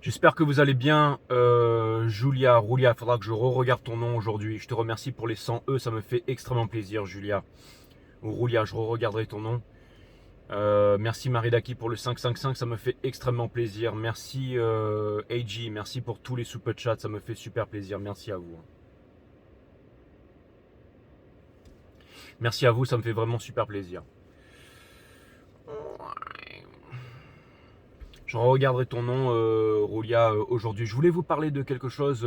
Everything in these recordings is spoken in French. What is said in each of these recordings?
J'espère que vous allez bien. Julia, Roulia, il faudra que je re-regarde ton nom aujourd'hui. Je te remercie pour les 100 E, ça me fait extrêmement plaisir, Julia. Ou Roulia, je re-regarderai ton nom. Merci Maridaki pour le 555, ça me fait extrêmement plaisir. Merci AG, merci pour tous les super chats, ça me fait super plaisir. Merci à vous. Merci à vous, ça me fait vraiment super plaisir. Je regarderai ton nom, Roulia, aujourd'hui. Je voulais vous parler de quelque chose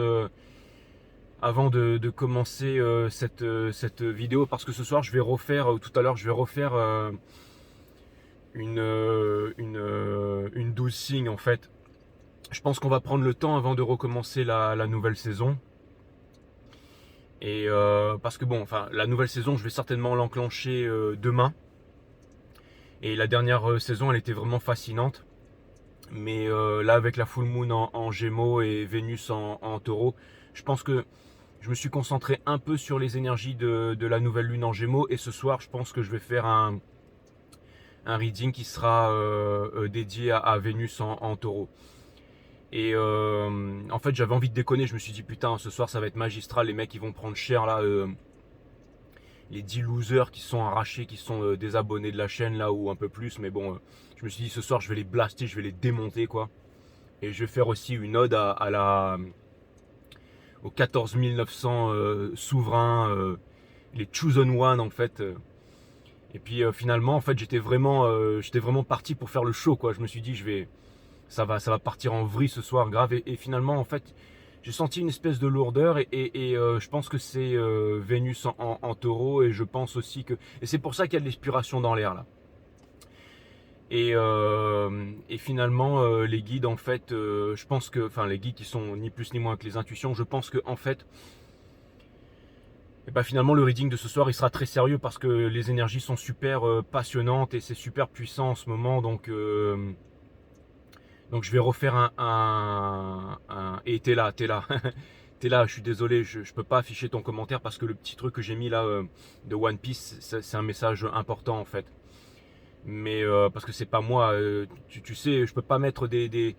avant de commencer cette vidéo parce que ce soir je vais refaire, tout à l'heure je vais refaire une 12 signes en fait. Je pense qu'on va prendre le temps avant de recommencer la nouvelle saison. Et parce que bon, enfin la nouvelle saison je vais certainement l'enclencher demain. Et la dernière saison elle était vraiment fascinante. Mais là avec la full moon en Gémeaux et Vénus en Taureau, je pense que je me suis concentré un peu sur les énergies de la nouvelle lune en Gémeaux. Et ce soir je pense que je vais faire un reading qui sera dédié à Vénus en Taureau. Et en fait j'avais envie de déconner, je me suis dit putain ce soir ça va être magistral, les mecs ils vont prendre cher là, les 10 losers qui sont arrachés, qui sont désabonnés de la chaîne là ou un peu plus, mais bon je me suis dit ce soir je vais les blaster, je vais les démonter quoi. Et je vais faire aussi une ode aux 14 900 souverains, les chosen one en fait. Et puis finalement en fait j'étais vraiment parti pour faire le show quoi. Je me suis dit ça va partir en vrille ce soir grave. Et finalement en fait j'ai senti une espèce de lourdeur et je pense que c'est Vénus en taureau. Et je pense aussi que, et c'est pour ça qu'il y a de l'expiration dans l'air là. Et finalement les guides en fait je pense que, enfin les guides qui sont ni plus ni moins que les intuitions, je pense que en fait et bah finalement le reading de ce soir il sera très sérieux parce que les énergies sont super passionnantes et c'est super puissant en ce moment. Donc je vais refaire et t'es là, t'es là. T'es là, je suis désolé, je peux pas afficher ton commentaire parce que le petit truc que j'ai mis là de One Piece, c'est un message important en fait. Mais parce que c'est pas moi, tu sais, je peux pas mettre des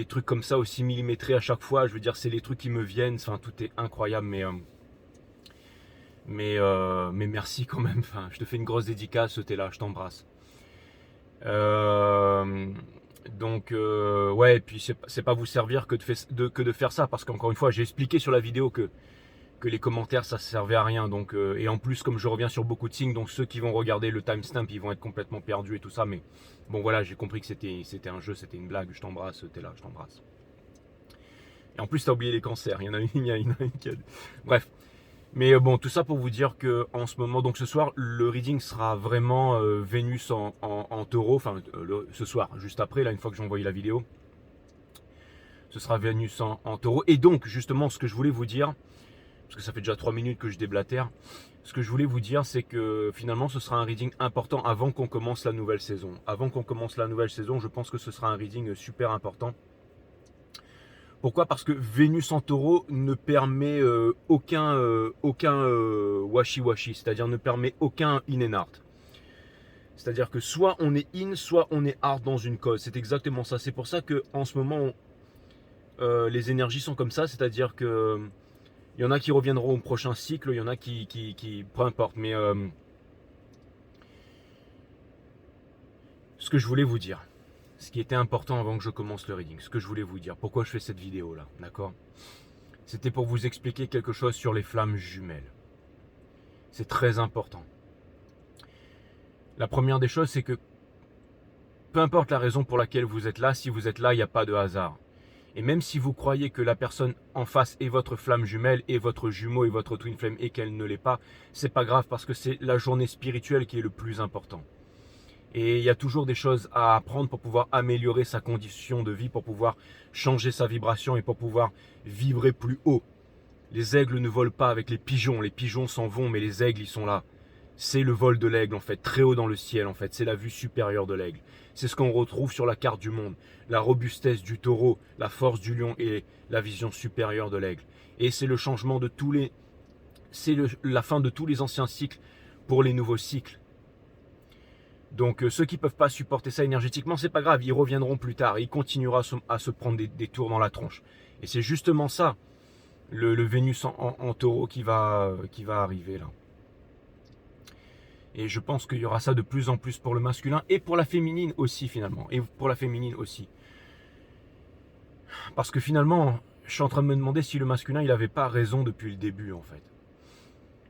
trucs comme ça aussi millimétrés à chaque fois. Je veux dire, c'est les trucs qui me viennent, enfin tout est incroyable, mais merci quand même. Enfin, je te fais une grosse dédicace, t'es là, je t'embrasse. Euh, ouais, et puis c'est pas vous servir que de faire ça, parce qu'encore une fois, j'ai expliqué sur la vidéo que les commentaires ça servait à rien. Donc, et en plus, comme je reviens sur beaucoup de signes, donc ceux qui vont regarder le timestamp, ils vont être complètement perdus et tout ça. Mais bon, voilà, j'ai compris que c'était un jeu, c'était une blague. Je t'embrasse, t'es là, je t'embrasse. Et en plus, t'as oublié les cancers. Il y en a une, il y en a une qui a... Bref. Mais bon, tout ça pour vous dire que en ce moment, donc ce soir, le reading sera vraiment Vénus en taureau. Enfin, ce soir, juste après, là, une fois que j'ai envoyé la vidéo, ce sera Vénus en taureau. Et donc, justement, ce que je voulais vous dire, parce que ça fait déjà 3 minutes que je déblatère, ce que je voulais vous dire, c'est que finalement, ce sera un reading important avant qu'on commence la nouvelle saison. Avant qu'on commence la nouvelle saison, je pense que ce sera un reading super important. Pourquoi? Parce que Vénus en taureau ne permet aucun washi-washi, c'est-à-dire ne permet aucun in and out. C'est-à-dire que soit on est in, soit on est hard dans une cause. C'est exactement ça. C'est pour ça que en ce moment, les énergies sont comme ça. C'est-à-dire que il y en a qui reviendront au prochain cycle, il y en a qui peu importe. Mais ce que je voulais vous dire, ce qui était important avant que je commence le reading, ce que je voulais vous dire, pourquoi je fais cette vidéo là, d'accord? C'était pour vous expliquer quelque chose sur les flammes jumelles. C'est très important. La première des choses, c'est que peu importe la raison pour laquelle vous êtes là, si vous êtes là, il n'y a pas de hasard. Et même si vous croyez que la personne en face est votre flamme jumelle, est votre jumeau et votre twin flame et qu'elle ne l'est pas, c'est pas grave parce que c'est la journée spirituelle qui est le plus important. Et il y a toujours des choses à apprendre pour pouvoir améliorer sa condition de vie, pour pouvoir changer sa vibration et pour pouvoir vibrer plus haut. Les aigles ne volent pas avec les pigeons s'en vont, mais les aigles ils sont là. C'est le vol de l'aigle en fait, très haut dans le ciel en fait, c'est la vue supérieure de l'aigle. C'est ce qu'on retrouve sur la carte du monde, la robustesse du taureau, la force du lion et la vision supérieure de l'aigle. Et c'est le changement de la fin de tous les anciens cycles pour les nouveaux cycles. Donc ceux qui ne peuvent pas supporter ça énergétiquement, c'est pas grave, ils reviendront plus tard, ils continueront à se prendre des tours dans la tronche. Et c'est justement ça, le Vénus en taureau qui va arriver là. Et je pense qu'il y aura ça de plus en plus pour le masculin et pour la féminine aussi finalement. Et pour la féminine aussi. Parce que finalement, je suis en train de me demander si le masculin, il n'avait pas raison depuis le début en fait.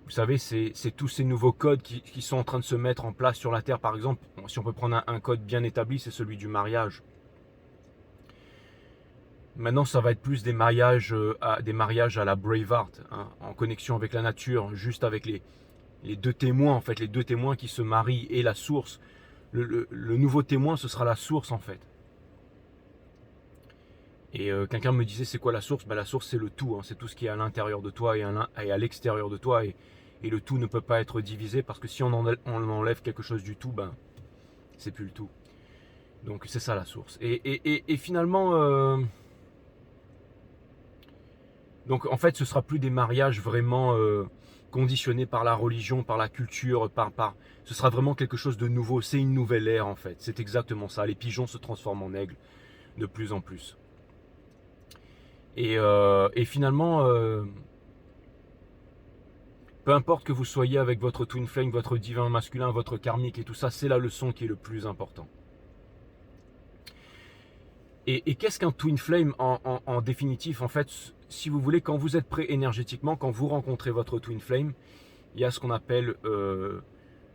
Vous savez, c'est tous ces nouveaux codes qui sont en train de se mettre en place sur la Terre. Par exemple, si on peut prendre un code bien établi, c'est celui du mariage. Maintenant, ça va être plus des mariages à la Braveheart, hein, en connexion avec la nature, juste avec les deux témoins, en fait, les deux témoins qui se marient et la source. Le nouveau témoin, ce sera la source, en fait. Et quelqu'un me disait, c'est quoi la source? Ben, la source, c'est le tout, hein, c'est tout ce qui est à l'intérieur de toi et à l'extérieur de toi. Et le tout ne peut pas être divisé, parce que si on enlève quelque chose du tout, ben, c'est plus le tout. Donc, c'est ça la source. Et finalement... donc en fait, ce sera plus des mariages vraiment conditionnés par la religion, par la culture, ce sera vraiment quelque chose de nouveau. C'est une nouvelle ère en fait. C'est exactement ça. Les pigeons se transforment en aigles de plus en plus. Et finalement, peu importe que vous soyez avec votre twin flame, votre divin masculin, votre karmique et tout ça, c'est la leçon qui est le plus important. Et qu'est-ce qu'un twin flame en définitif? En fait, si vous voulez, quand vous êtes prêt énergétiquement, quand vous rencontrez votre twin flame, il y a ce qu'on appelle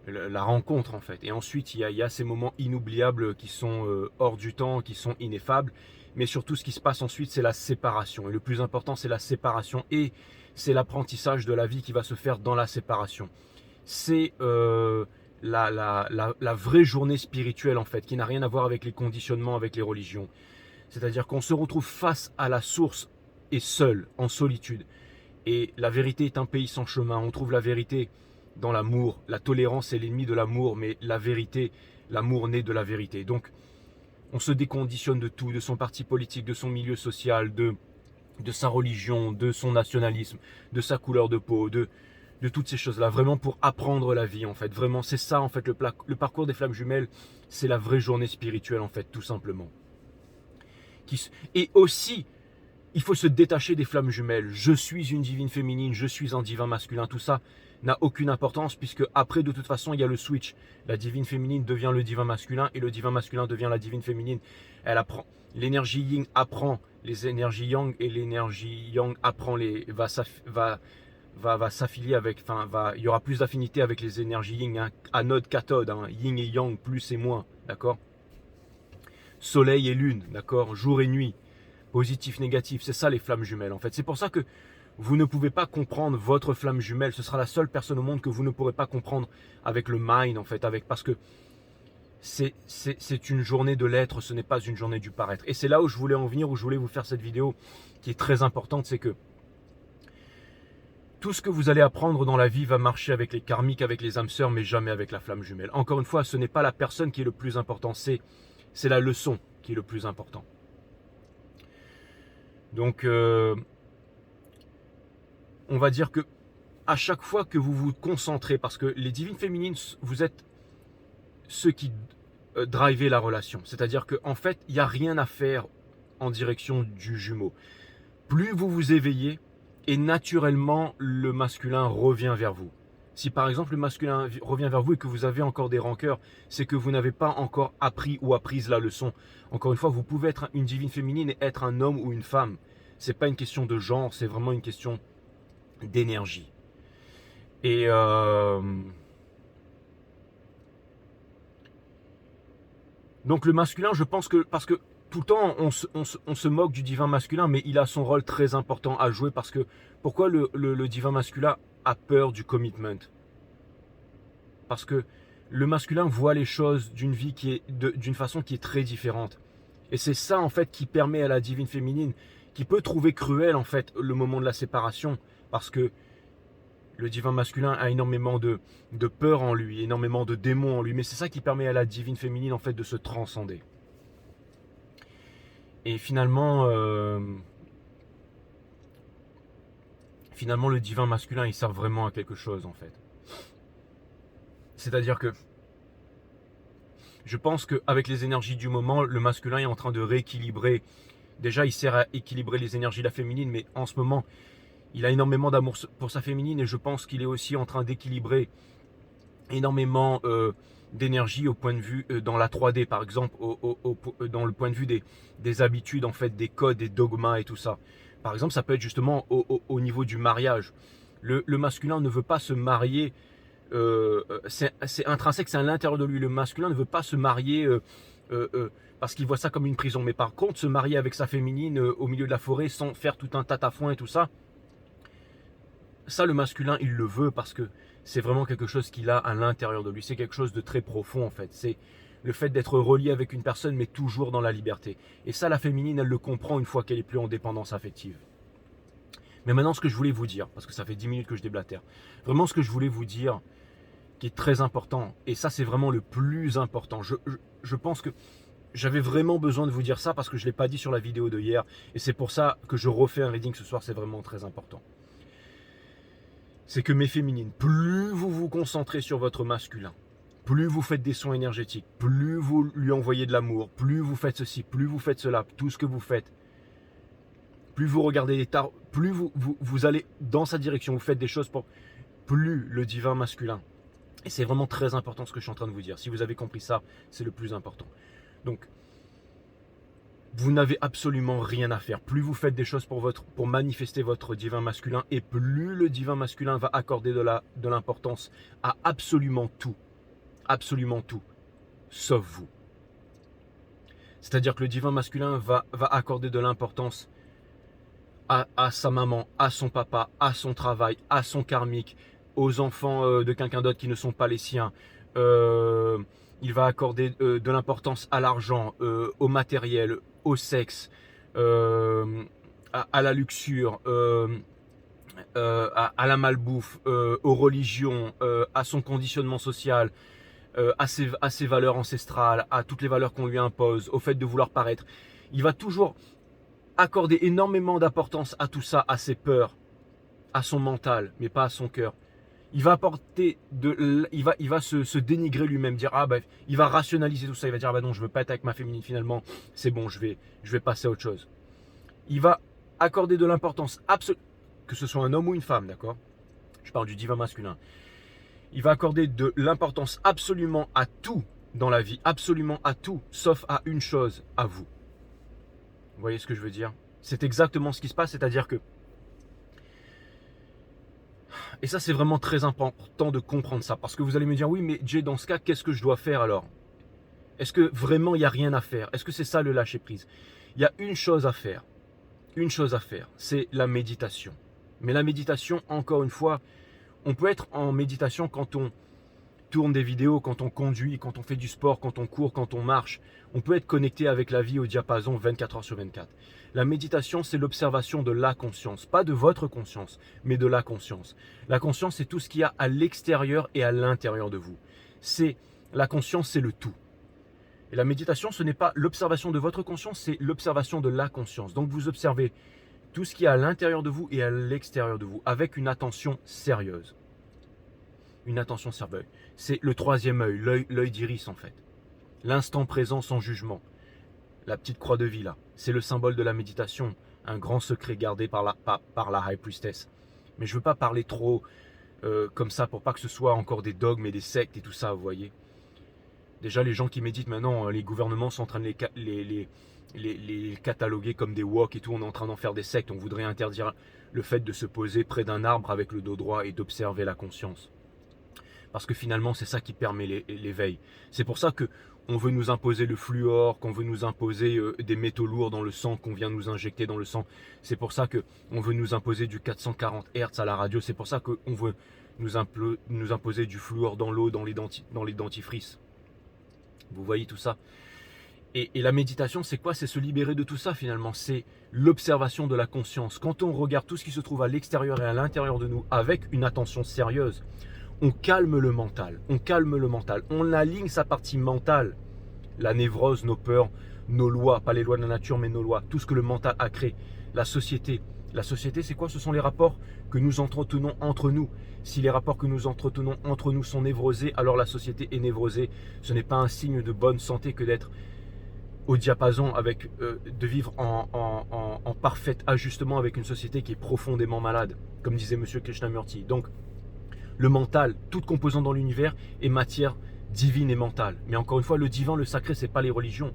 la rencontre en fait. Et ensuite, il y a ces moments inoubliables qui sont hors du temps, qui sont ineffables. Mais surtout, ce qui se passe ensuite, c'est la séparation. Et le plus important, c'est la séparation. Et c'est l'apprentissage de la vie qui va se faire dans la séparation. C'est la vraie journée spirituelle en fait, qui n'a rien à voir avec les conditionnements, avec les religions. C'est-à-dire qu'on se retrouve face à la source et seul, en solitude. Et la vérité est un pays sans chemin. On trouve la vérité dans l'amour. La tolérance est l'ennemi de l'amour, mais la vérité, l'amour naît de la vérité. Donc, on se déconditionne de tout, de son parti politique, de son milieu social, de sa religion, de son nationalisme, de sa couleur de peau, de toutes ces choses-là, vraiment pour apprendre la vie en fait. Vraiment, c'est ça en fait, le parcours des flammes jumelles, c'est la vraie journée spirituelle en fait, tout simplement. Et aussi, il faut se détacher des flammes jumelles. Je suis une divine féminine, je suis un divin masculin. Tout ça n'a aucune importance puisque après, de toute façon, il y a le switch. La divine féminine devient le divin masculin et le divin masculin devient la divine féminine. Elle apprend. L'énergie yin apprend les énergies yang et l'énergie yang apprend va s'affilier avec, il y aura plus d'affinité avec les énergies yin, hein, anode, cathode, hein, yin et yang, plus et moins, d'accord? Soleil et lune, d'accord? Jour et nuit, positif, négatif, c'est ça les flammes jumelles en fait. C'est pour ça que vous ne pouvez pas comprendre votre flamme jumelle. Ce sera la seule personne au monde que vous ne pourrez pas comprendre avec le mind en fait, parce que c'est une journée de l'être, ce n'est pas une journée du paraître. Et c'est là où je voulais en venir, où je voulais vous faire cette vidéo qui est très importante, c'est que tout ce que vous allez apprendre dans la vie va marcher avec les karmiques, avec les âmes sœurs, mais jamais avec la flamme jumelle. Encore une fois, ce n'est pas la personne qui est le plus important, c'est la leçon qui est le plus important. Donc, on va dire que à chaque fois que vous vous concentrez, parce que les divines féminines, vous êtes ceux qui drivez la relation. C'est-à-dire qu'en fait, il n'y a rien à faire en direction du jumeau. Plus vous vous éveillez, et naturellement, le masculin revient vers vous. Si par exemple le masculin revient vers vous et que vous avez encore des rancœurs, c'est que vous n'avez pas encore appris ou apprise la leçon. Encore une fois, vous pouvez être une divine féminine et être un homme ou une femme. C'est pas une question de genre, c'est vraiment une question d'énergie. Et donc le masculin, je pense que, parce que tout le temps on se moque du divin masculin, mais il a son rôle très important à jouer, parce que pourquoi le divin masculin a peur du commitment? Parce que le masculin voit les choses d'une façon qui est très différente. Et c'est ça en fait qui permet à la divine féminine, qui peut trouver cruel en fait le moment de la séparation, parce que le divin masculin a énormément de peur en lui, énormément de démons en lui, mais c'est ça qui permet à la divine féminine en fait de se transcender. Et finalement, le divin masculin, il sert vraiment à quelque chose en fait. C'est-à-dire que Je pense qu'avec les énergies du moment, le masculin est en train de rééquilibrer. Déjà, il sert à équilibrer les énergies de la féminine, mais en ce moment, il a énormément d'amour pour sa féminine et je pense qu'il est aussi en train d'équilibrer énormément d'énergie au point de vue dans la 3D par exemple, dans le point de vue des habitudes en fait, des codes, des dogmas et tout ça. Par exemple, ça peut être justement au niveau du mariage. Le masculin ne veut pas se marier, c'est intrinsèque, c'est à l'intérieur de lui. Le masculin ne veut pas se marier parce qu'il voit ça comme une prison. Mais par contre, se marier avec sa féminine au milieu de la forêt sans faire tout un tatafouin et tout ça, ça le masculin il le veut parce que c'est vraiment quelque chose qu'il a à l'intérieur de lui. C'est quelque chose de très profond en fait. C'est le fait d'être relié avec une personne mais toujours dans la liberté. Et ça la féminine elle le comprend une fois qu'elle est plus en dépendance affective. Mais maintenant ce que je voulais vous dire, parce que ça fait 10 minutes que je déblatère, vraiment ce que je voulais vous dire qui est très important, et ça c'est vraiment le plus important, je pense que j'avais vraiment besoin de vous dire ça parce que je ne l'ai pas dit sur la vidéo de hier et c'est pour ça que je refais un reading ce soir, c'est vraiment très important. C'est que mes féminines, plus vous vous concentrez sur votre masculin, plus vous faites des soins énergétiques, plus vous lui envoyez de l'amour, plus vous faites ceci, plus vous faites cela, tout ce que vous faites, plus vous regardez les tarots, plus vous allez dans sa direction, vous faites des choses pour plus le divin masculin. Et c'est vraiment très important ce que je suis en train de vous dire. Si vous avez compris ça, c'est le plus important. Donc, vous n'avez absolument rien à faire. Plus vous faites des choses pour manifester votre divin masculin et plus le divin masculin va accorder de l'importance à absolument tout, sauf vous. C'est-à-dire que le divin masculin va accorder de l'importance à sa maman, à son papa, à son travail, à son karmique, aux enfants de quelqu'un d'autre qui ne sont pas les siens. Il va accorder de l'importance à l'argent, au matériel, au sexe, à la luxure, à la malbouffe, aux religions, à son conditionnement social, à ses valeurs ancestrales, à toutes les valeurs qu'on lui impose, au fait de vouloir paraître. Il va toujours accorder énormément d'importance à tout ça, à ses peurs, à son mental, mais pas à son cœur. Il va apporter il va se dénigrer lui-même, dire il va rationaliser tout ça, il va dire non, je veux pas être avec ma féminine finalement, c'est bon, je vais passer à autre chose. Il va accorder de l'importance absolue, que ce soit un homme ou une femme, d'accord? Je parle du divin masculin. Il va accorder de l'importance absolument à tout dans la vie, absolument à tout, sauf à une chose, à vous. Vous voyez ce que je veux dire? C'est exactement ce qui se passe, c'est-à-dire que et ça, c'est vraiment très important de comprendre ça. Parce que vous allez me dire, oui, mais Jay, dans ce cas, qu'est-ce que je dois faire alors? Est-ce que vraiment, il n'y a rien à faire? Est-ce que c'est ça le lâcher-prise? Il y a une chose à faire. Une chose à faire, c'est la méditation. Mais la méditation, encore une fois, on peut être en méditation quand on tourne des vidéos, quand on conduit, quand on fait du sport, quand on court, quand on marche. On peut être connecté avec la vie au diapason 24 heures sur 24. La méditation, c'est l'observation de la conscience. Pas de votre conscience, mais de la conscience. La conscience, c'est tout ce qu'il y a à l'extérieur et à l'intérieur de vous. La conscience, c'est le tout. Et la méditation, ce n'est pas l'observation de votre conscience, c'est l'observation de la conscience. Donc vous observez tout ce qu'il y a à l'intérieur de vous et à l'extérieur de vous, avec une attention sérieuse. Une attention sérieuse. C'est le troisième œil, l'œil d'iris en fait. L'instant présent sans jugement. La petite croix de vie là, c'est le symbole de la méditation, un grand secret gardé par la High Priestess. Mais je ne veux pas parler trop comme ça pour pas que ce soit encore des dogmes et des sectes et tout ça, vous voyez. Déjà les gens qui méditent maintenant, les gouvernements sont en train de les cataloguer comme des woke et tout, on est en train d'en faire des sectes, on voudrait interdire le fait de se poser près d'un arbre avec le dos droit et d'observer la conscience. Parce que finalement, c'est ça qui permet l'éveil. C'est pour ça qu'on veut nous imposer le fluor, qu'on veut nous imposer des métaux lourds dans le sang, qu'on vient nous injecter dans le sang. C'est pour ça qu'on veut nous imposer du 440 Hz à la radio. C'est pour ça qu'on veut nous imposer du fluor dans l'eau, dans les dentifrices. Vous voyez tout ça? Et la méditation, c'est quoi? C'est se libérer de tout ça finalement. C'est l'observation de la conscience. Quand on regarde tout ce qui se trouve à l'extérieur et à l'intérieur de nous avec une attention sérieuse, on calme le mental, on aligne sa partie mentale, la névrose, nos peurs, nos lois, pas les lois de la nature mais nos lois, tout ce que le mental a créé, la société, La société, c'est quoi? Ce sont les rapports que nous entretenons entre nous. Si les rapports que nous entretenons entre nous sont névrosés, alors la société est névrosée. Ce n'est pas un signe de bonne santé que d'être au diapason, de vivre en parfait ajustement avec une société qui est profondément malade, comme disait M. Krishnamurti. Donc, le mental, toute composante dans l'univers est matière divine et mentale. Mais encore une fois, le divin, le sacré, ce n'est pas les religions.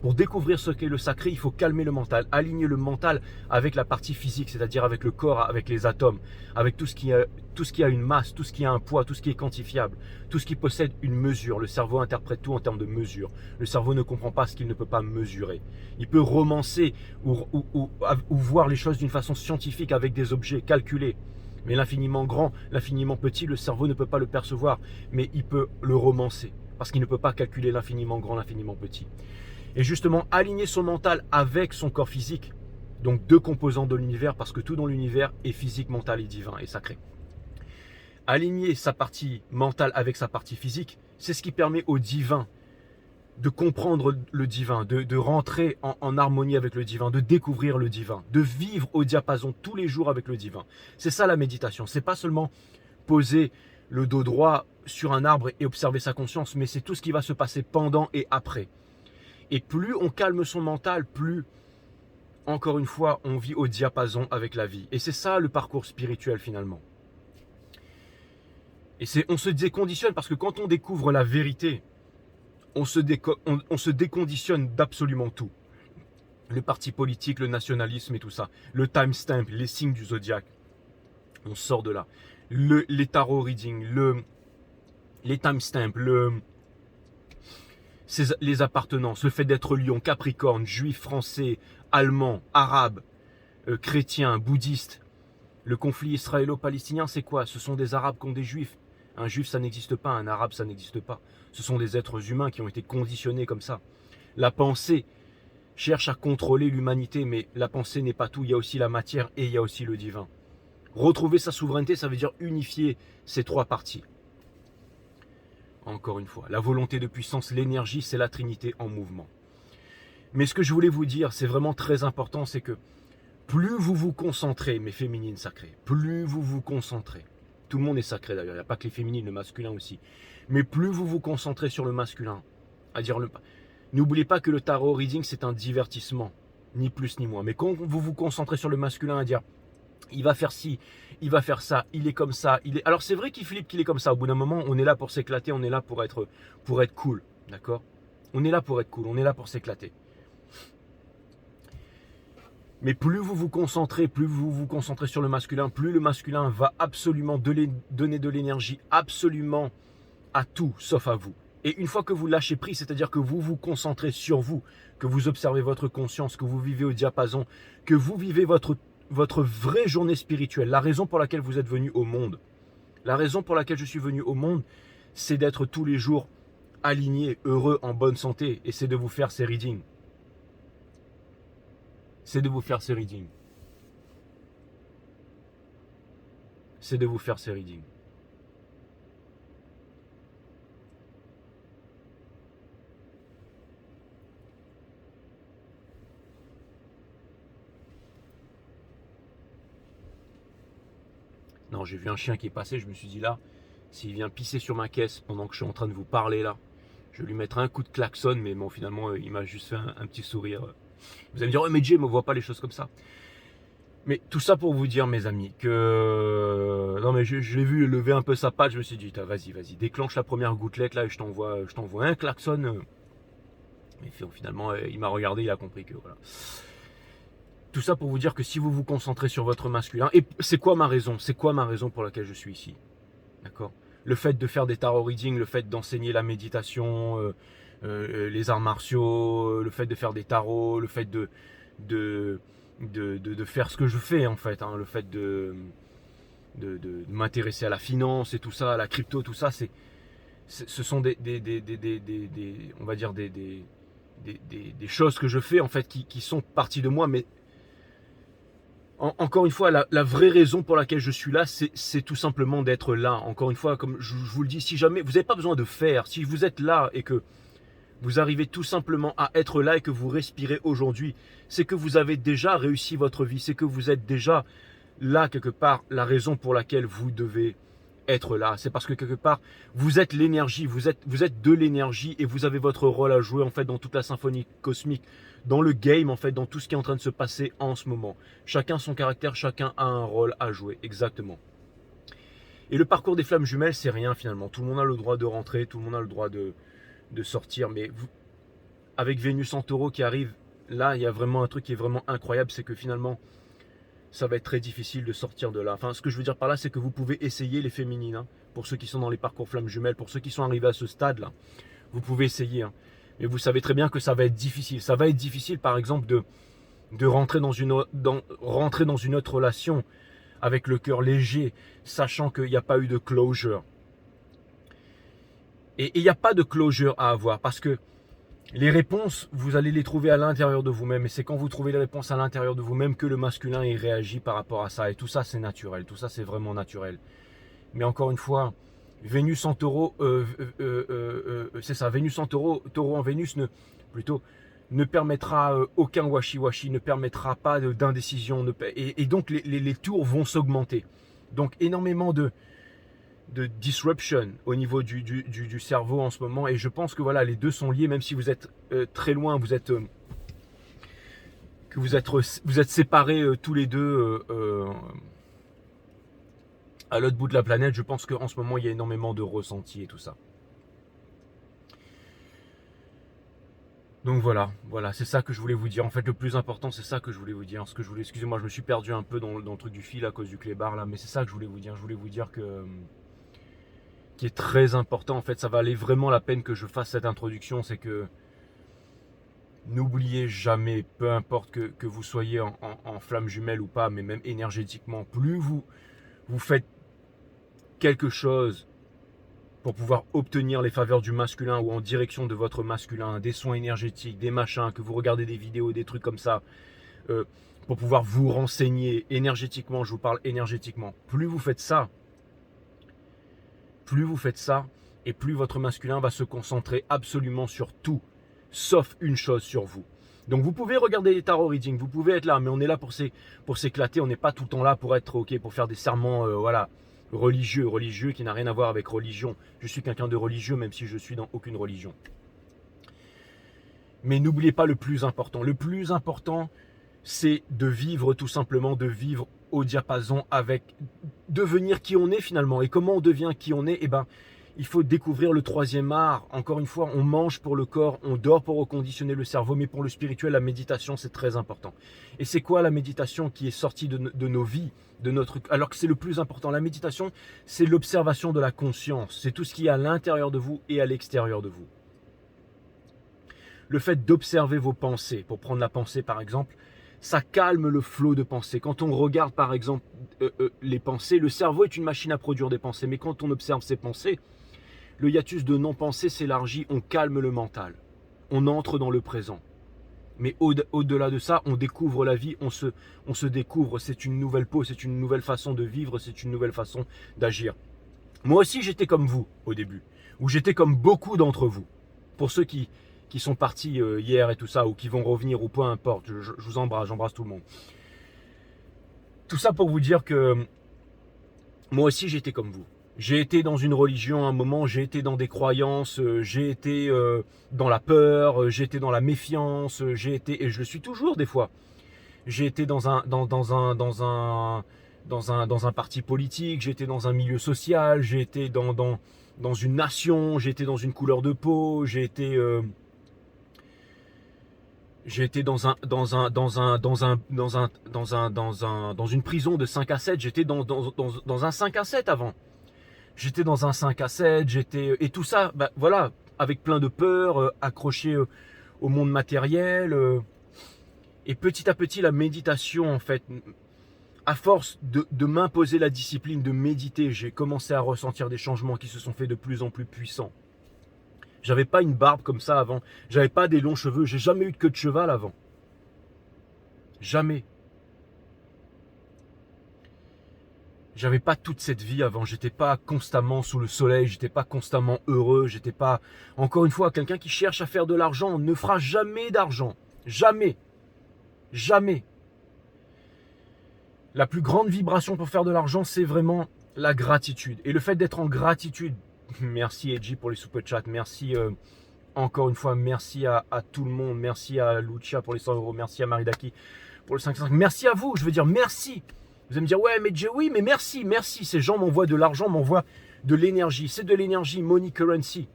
Pour découvrir ce qu'est le sacré, il faut calmer le mental, aligner le mental avec la partie physique, c'est-à-dire avec le corps, avec les atomes, avec tout ce qui a une masse, tout ce qui a un poids, tout ce qui est quantifiable, tout ce qui possède une mesure. Le cerveau interprète tout en termes de mesure. Le cerveau ne comprend pas ce qu'il ne peut pas mesurer. Il peut romancer ou voir les choses d'une façon scientifique avec des objets calculés. Mais l'infiniment grand, l'infiniment petit, le cerveau ne peut pas le percevoir, mais il peut le romancer, parce qu'il ne peut pas calculer l'infiniment grand, l'infiniment petit. Et justement, aligner son mental avec son corps physique, donc deux composants de l'univers, parce que tout dans l'univers est physique, mental et divin et sacré. Aligner sa partie mentale avec sa partie physique, c'est ce qui permet au divin de comprendre le divin, de rentrer en harmonie avec le divin, de découvrir le divin, de vivre au diapason tous les jours avec le divin. C'est ça la méditation, c'est pas seulement poser le dos droit sur un arbre et observer sa conscience, mais c'est tout ce qui va se passer pendant et après. Et plus on calme son mental, plus, encore une fois, on vit au diapason avec la vie. Et c'est ça le parcours spirituel finalement. Et on se déconditionne parce que quand on découvre la vérité, on se déconditionne d'absolument tout. Le parti politique, le nationalisme et tout ça. Le timestamp, les signes du zodiaque. On sort de là. Les tarot reading, les timestamps, les appartenances, le fait d'être lion, capricorne, juif, français, allemand, arabe, chrétien, bouddhiste. Le conflit israélo-palestinien, c'est quoi? Ce sont des arabes contre des juifs. Un juif, ça n'existe pas, un arabe, ça n'existe pas. Ce sont des êtres humains qui ont été conditionnés comme ça. La pensée cherche à contrôler l'humanité, mais la pensée n'est pas tout. Il y a aussi la matière et il y a aussi le divin. Retrouver sa souveraineté, ça veut dire unifier ces trois parties. Encore une fois, la volonté de puissance, l'énergie, c'est la Trinité en mouvement. Mais ce que je voulais vous dire, c'est vraiment très important, c'est que plus vous vous concentrez, mes féminines sacrées, plus vous vous concentrez, tout le monde est sacré d'ailleurs, il n'y a pas que les féminines, le masculin aussi, mais plus vous vous concentrez sur le masculin, n'oubliez pas que le tarot reading c'est un divertissement, ni plus ni moins, mais quand vous vous concentrez sur le masculin à dire il va faire ci, il va faire ça, il est comme ça, alors c'est vrai qu'il flippe qu'il est comme ça, au bout d'un moment on est là pour s'éclater, on est là pour être cool, d'accord? On est là pour être cool, on est là pour s'éclater. Mais plus vous vous concentrez sur le masculin, plus le masculin va absolument donner de l'énergie absolument à tout, sauf à vous. Et une fois que vous lâchez prise, c'est-à-dire que vous vous concentrez sur vous, que vous observez votre conscience, que vous vivez au diapason, que vous vivez votre vraie journée spirituelle, la raison pour laquelle vous êtes venu au monde, la raison pour laquelle je suis venu au monde, c'est d'être tous les jours aligné, heureux, en bonne santé, et c'est de vous faire ces readings. C'est de vous faire ces readings. C'est de vous faire ces readings. Non, j'ai vu un chien qui est passé, je me suis dit là, s'il vient pisser sur ma caisse pendant que je suis en train de vous parler là, je vais lui mettre un coup de klaxon, mais bon, finalement, il m'a juste fait un petit sourire. Vous allez me dire, ouais, mais Jay, ne voit pas les choses comme ça. Mais tout ça pour vous dire, mes amis, que... Non, mais je l'ai vu lever un peu sa patte, je me suis dit, vas-y, déclenche la première gouttelette, là, et je t'envoie un klaxon. Mais finalement, il m'a regardé, il a compris que, voilà. Tout ça pour vous dire que si vous vous concentrez sur votre masculin, et c'est quoi ma raison? C'est quoi ma raison pour laquelle je suis ici? D'accord? Le fait de faire des tarot readings, le fait d'enseigner la méditation, les arts martiaux, le fait de faire des tarots, le fait de faire ce que je fais en fait, hein, le fait de m'intéresser à la finance et tout ça, à la crypto, tout ça, ce sont on va dire des choses que je fais en fait qui sont partie de moi, mais encore une fois, la vraie raison pour laquelle je suis là, c'est tout simplement d'être là. Encore une fois, comme je vous le dis, si jamais, vous n'avez pas besoin de faire, si vous êtes là et que vous arrivez tout simplement à être là et que vous respirez aujourd'hui, c'est que vous avez déjà réussi votre vie, c'est que vous êtes déjà là quelque part, la raison pour laquelle vous devez être là. C'est parce que quelque part, vous êtes l'énergie, vous êtes de l'énergie et vous avez votre rôle à jouer en fait dans toute la symphonie cosmique, dans le game en fait, dans tout ce qui est en train de se passer en ce moment. Chacun son caractère, chacun a un rôle à jouer, exactement. Et le parcours des flammes jumelles, c'est rien finalement. Tout le monde a le droit de rentrer, tout le monde a le droit de sortir, mais vous, avec Vénus en taureau qui arrive, là, il y a vraiment un truc qui est vraiment incroyable, c'est que finalement, ça va être très difficile de sortir de là. Enfin, ce que je veux dire par là, c'est que vous pouvez essayer les féminines, hein, pour ceux qui sont dans les parcours flammes jumelles, pour ceux qui sont arrivés à ce stade-là, vous pouvez essayer. Hein. Mais vous savez très bien que ça va être difficile. Ça va être difficile, par exemple, de rentrer dans une autre relation avec le cœur léger, sachant qu'il n'y a pas eu de closure. Et il n'y a pas de closure à avoir, parce que les réponses, vous allez les trouver à l'intérieur de vous-même. Et c'est quand vous trouvez les réponses à l'intérieur de vous-même que le masculin il réagit par rapport à ça. Et tout ça, c'est naturel. Tout ça, c'est vraiment naturel. Mais encore une fois, Vénus en taureau, c'est ça, Vénus en taureau, taureau en Vénus, ne permettra aucun washi-washi, ne permettra pas d'indécision. Et donc, les tours vont s'augmenter. Donc, énormément de disruption au niveau du cerveau en ce moment, et je pense que voilà, les deux sont liés, même si vous êtes très loin, vous êtes séparés tous les deux à l'autre bout de la planète. Je pense qu'en ce moment il y a énormément de ressentis et tout ça. Donc voilà, c'est ça que je voulais vous dire. En fait, le plus important, c'est ça que je voulais vous dire. Excusez-moi, je me suis perdu un peu dans le truc du fil à cause du clébard là, mais c'est ça que je voulais vous dire. Je voulais vous dire que qui est très important, en fait, ça va aller vraiment la peine que je fasse cette introduction, c'est que n'oubliez jamais, peu importe que vous soyez en flamme jumelle ou pas, mais même énergétiquement, plus vous faites quelque chose pour pouvoir obtenir les faveurs du masculin ou en direction de votre masculin, des soins énergétiques, des machins, que vous regardez des vidéos, des trucs comme ça, pour pouvoir vous renseigner énergétiquement, je vous parle énergétiquement, plus vous faites ça, et plus votre masculin va se concentrer absolument sur tout, sauf une chose sur vous. Donc vous pouvez regarder les tarot readings, vous pouvez être là, mais on est là pour s'éclater, on n'est pas tout le temps là pour être ok, pour faire des serments voilà, religieux qui n'a rien à voir avec religion. Je suis quelqu'un de religieux même si je suis dans aucune religion. Mais n'oubliez pas le plus important. Le plus important, c'est de vivre tout simplement, de vivre au diapason avec devenir qui on est finalement. Et comment on devient qui on est? Eh ben, il faut découvrir le troisième art. Encore une fois, on mange pour le corps, on dort pour reconditionner le cerveau, mais pour le spirituel, la méditation, c'est très important. Et c'est quoi la méditation qui est sortie de nos vies, alors que c'est le plus important? La méditation, c'est l'observation de la conscience. C'est tout ce qui est à l'intérieur de vous et à l'extérieur de vous. Le fait d'observer vos pensées, pour prendre la pensée par exemple, ça calme le flot de pensées. Quand on regarde par exemple les pensées, le cerveau est une machine à produire des pensées, mais quand on observe ses pensées, le hiatus de non-pensée s'élargit, on calme le mental, on entre dans le présent. Mais au-delà de ça, on découvre la vie, on se découvre, c'est une nouvelle peau, c'est une nouvelle façon de vivre, c'est une nouvelle façon d'agir. Moi aussi j'étais comme vous au début, ou j'étais comme beaucoup d'entre vous. Pour ceux qui sont partis hier et tout ça, ou qui vont revenir, ou peu importe, je vous embrasse, j'embrasse tout le monde. Tout ça pour vous dire que moi aussi j'étais comme vous. J'ai été dans une religion à un moment, j'ai été dans des croyances, j'ai été dans la peur, j'ai été dans la méfiance, j'ai été, et je le suis toujours des fois, j'ai été dans un parti politique, j'ai été dans un milieu social, j'ai été dans une nation, j'ai été dans une couleur de peau, j'ai été dans une prison de 5 à 7, j'étais dans un 5 à 7 avant. J'étais dans un 5 à 7, et tout ça, bah, voilà, avec plein de peur, accroché au monde matériel. Et petit à petit, la méditation, en fait, à force de m'imposer la discipline de méditer, j'ai commencé à ressentir des changements qui se sont faits de plus en plus puissants. J'avais pas une barbe comme ça avant. J'avais pas des longs cheveux. J'ai jamais eu de queue de cheval avant. Jamais. J'avais pas toute cette vie avant, j'étais pas constamment sous le soleil, j'étais pas constamment heureux, j'étais pas, encore une fois, quelqu'un qui cherche à faire de l'argent ne fera jamais d'argent. Jamais. Jamais. La plus grande vibration pour faire de l'argent, c'est vraiment la gratitude. Et le fait d'être en gratitude, merci Edgy pour les super chats, merci encore une fois, merci à tout le monde, merci à Lucia pour les 100 euros, merci à Maridaki pour le 5,5. Merci à vous, je veux dire merci. Vous allez me dire, ouais, mais oui, mais merci, merci. Ces gens m'envoient de l'argent, m'envoient de l'énergie. C'est de l'énergie, money currency.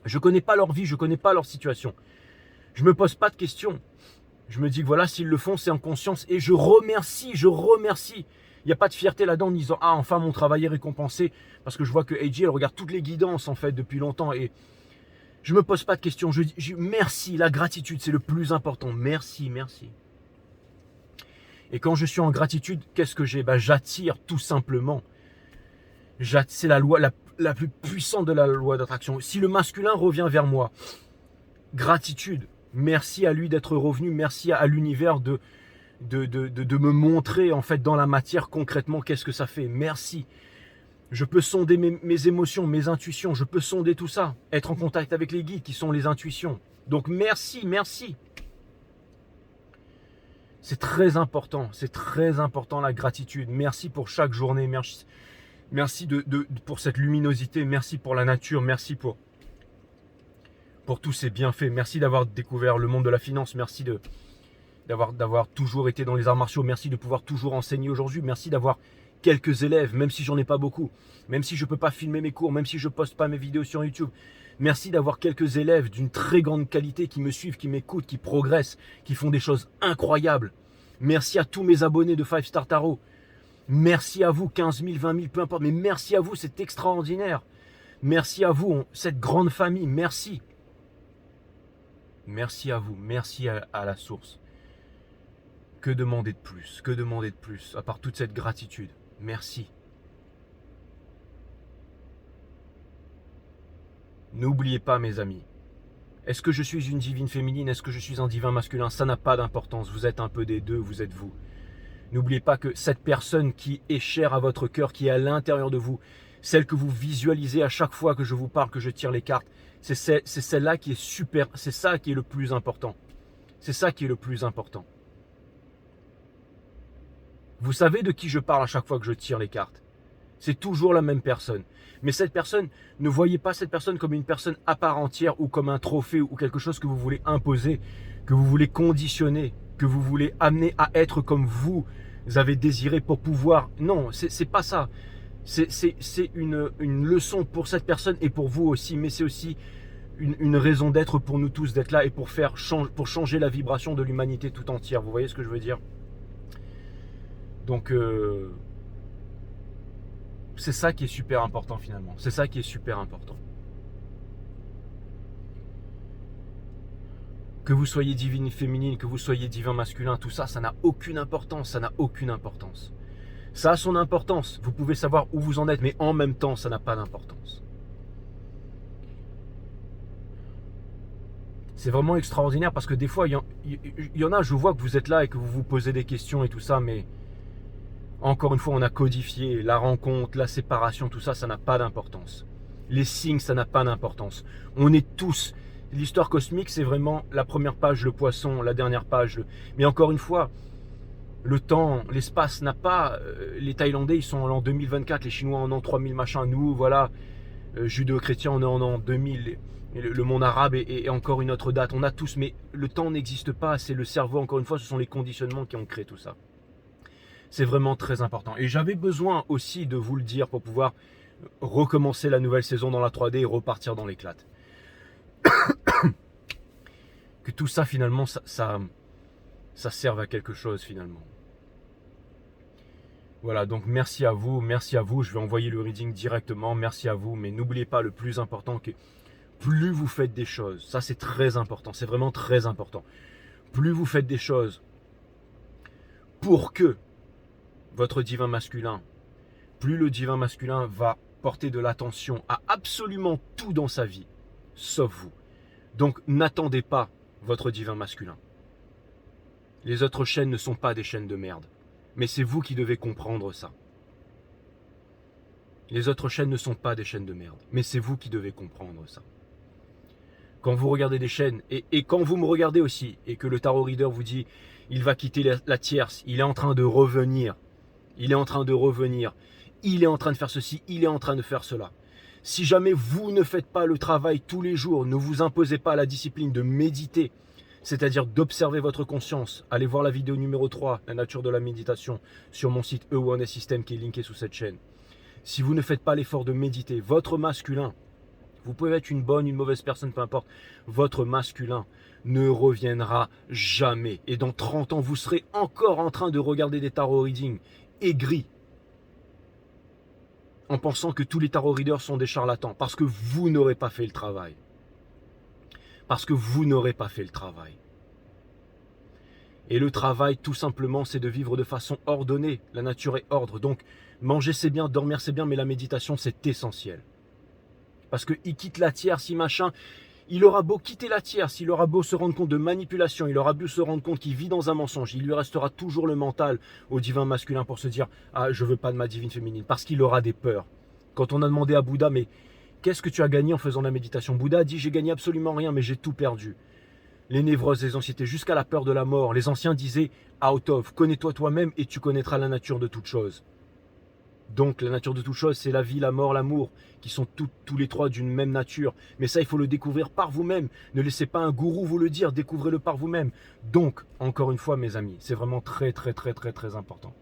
Je ne connais pas leur vie, je ne connais pas leur situation. Je ne me pose pas de questions. Je me dis que voilà, s'ils le font, c'est en conscience. Et je remercie, je remercie. Il n'y a pas de fierté là-dedans en disant, ah, enfin, mon travail est récompensé. Parce que je vois que AJ, elle regarde toutes les guidances, en fait, depuis longtemps. Et je ne me pose pas de questions. Je dis, merci, la gratitude, c'est le plus important. Merci, merci. Et quand je suis en gratitude, qu'est-ce que j'ai? J'attire tout simplement. C'est la loi la plus puissante de la loi d'attraction. Si le masculin revient vers moi, gratitude. Merci à lui d'être revenu. Merci à l'univers de me montrer en fait dans la matière concrètement qu'est-ce que ça fait. Merci. Je peux sonder mes émotions, mes intuitions. Je peux sonder tout ça. Être en contact avec les guides qui sont les intuitions. Donc merci, merci. C'est très important la gratitude. Merci pour chaque journée, merci pour cette luminosité, merci pour la nature, merci pour tous ces bienfaits. Merci d'avoir découvert le monde de la finance, merci d'avoir toujours été dans les arts martiaux, merci de pouvoir toujours enseigner aujourd'hui, merci d'avoir quelques élèves, même si j'en ai pas beaucoup, même si je ne peux pas filmer mes cours, même si je ne poste pas mes vidéos sur YouTube. Merci d'avoir quelques élèves d'une très grande qualité qui me suivent, qui m'écoutent, qui progressent, qui font des choses incroyables. Merci à tous mes abonnés de 5 Star Tarot. Merci à vous, 15 000, 20 000, peu importe, mais merci à vous, c'est extraordinaire. Merci à vous, cette grande famille, merci. Merci à vous, merci à la source. Que demander de plus? Que demander de plus, à part toute cette gratitude? Merci. N'oubliez pas, mes amis, est-ce que je suis une divine féminine? Est-ce que je suis un divin masculin? Ça n'a pas d'importance. Vous êtes un peu des deux, vous êtes vous. N'oubliez pas que cette personne qui est chère à votre cœur, qui est à l'intérieur de vous, celle que vous visualisez à chaque fois que je vous parle, que je tire les cartes, c'est celle-là qui est super, c'est ça qui est le plus important. C'est ça qui est le plus important. Vous savez de qui je parle à chaque fois que je tire les cartes. C'est toujours la même personne. Mais cette personne, ne voyez pas cette personne comme une personne à part entière ou comme un trophée ou quelque chose que vous voulez imposer, que vous voulez conditionner, que vous voulez amener à être comme vous avez désiré pour pouvoir. Non, c'est pas ça. C'est une leçon pour cette personne et pour vous aussi, mais c'est aussi une raison d'être pour nous tous, d'être là et pour changer la vibration de l'humanité tout entière. Vous voyez ce que je veux dire? Donc, c'est ça qui est super important finalement. C'est ça qui est super important. Que vous soyez divine féminine, que vous soyez divin masculin, tout ça, ça n'a aucune importance. Ça n'a aucune importance. Ça a son importance. Vous pouvez savoir où vous en êtes, mais en même temps, ça n'a pas d'importance. C'est vraiment extraordinaire parce que des fois, il y en a, je vois que vous êtes là et que vous vous posez des questions et tout ça, mais encore une fois, on a codifié la rencontre, la séparation, tout ça, ça n'a pas d'importance. Les signes, ça n'a pas d'importance. On est tous... L'histoire cosmique, c'est vraiment la première page, le poisson, la dernière page. Mais encore une fois, le temps, l'espace n'a pas... Les Thaïlandais, ils sont en l'an 2024, les Chinois en an 3000 machin. Nous, voilà, judéo-chrétiens, on est en an 2000. Le monde arabe est encore une autre date. On a tous, mais le temps n'existe pas. C'est le cerveau, encore une fois, ce sont les conditionnements qui ont créé tout ça. C'est vraiment très important. Et j'avais besoin aussi de vous le dire pour pouvoir recommencer la nouvelle saison dans la 3D et repartir dans l'éclate. Que tout ça, finalement, ça serve à quelque chose, finalement. Voilà, donc merci à vous. Je vais envoyer le reading directement. Merci à vous. Mais n'oubliez pas le plus important, que plus vous faites des choses, ça c'est très important, c'est vraiment très important. Plus vous faites des choses pour que votre divin masculin, plus le divin masculin va porter de l'attention à absolument tout dans sa vie, sauf vous. Donc n'attendez pas votre divin masculin. Les autres chaînes ne sont pas des chaînes de merde. Mais c'est vous qui devez comprendre ça. Les autres chaînes ne sont pas des chaînes de merde. Mais c'est vous qui devez comprendre ça. Quand vous regardez des chaînes, et quand vous me regardez aussi, et que le tarot reader vous dit, il va quitter la tierce, il est en train de revenir, il est en train de revenir, il est en train de faire ceci, il est en train de faire cela. Si jamais vous ne faites pas le travail tous les jours, ne vous imposez pas la discipline de méditer, c'est-à-dire d'observer votre conscience, allez voir la vidéo numéro 3, la nature de la méditation, sur mon site E-Wellness System qui est linké sous cette chaîne. Si vous ne faites pas l'effort de méditer, votre masculin, vous pouvez être une bonne, une mauvaise personne, peu importe. Votre masculin ne reviendra jamais. Et dans 30 ans, vous serez encore en train de regarder des tarot readings aigris. En pensant que tous les tarot readers sont des charlatans. Parce que vous n'aurez pas fait le travail. Parce que vous n'aurez pas fait le travail. Et le travail, tout simplement, c'est de vivre de façon ordonnée. La nature est ordre. Donc, manger c'est bien, dormir c'est bien, mais la méditation, c'est essentiel. Parce qu'il quitte la tierce, si machin, il aura beau quitter la tierce, il aura beau se rendre compte de manipulation, il aura beau se rendre compte qu'il vit dans un mensonge, il lui restera toujours le mental au divin masculin pour se dire « Ah, je veux pas de ma divine féminine », parce qu'il aura des peurs. Quand on a demandé à Bouddha « Mais qu'est-ce que tu as gagné en faisant la méditation ?» Bouddha a dit « J'ai gagné absolument rien, mais j'ai tout perdu. » Les névroses, les anxiétés, jusqu'à la peur de la mort. Les anciens disaient « Out of, connais-toi toi-même et tu connaîtras la nature de toute chose. » Donc la nature de toute chose, c'est la vie, la mort, l'amour, qui sont tous les trois d'une même nature. Mais ça, il faut le découvrir par vous-même. Ne laissez pas un gourou vous le dire, découvrez-le par vous-même. Donc, encore une fois, mes amis, c'est vraiment très, très, très, très, très important.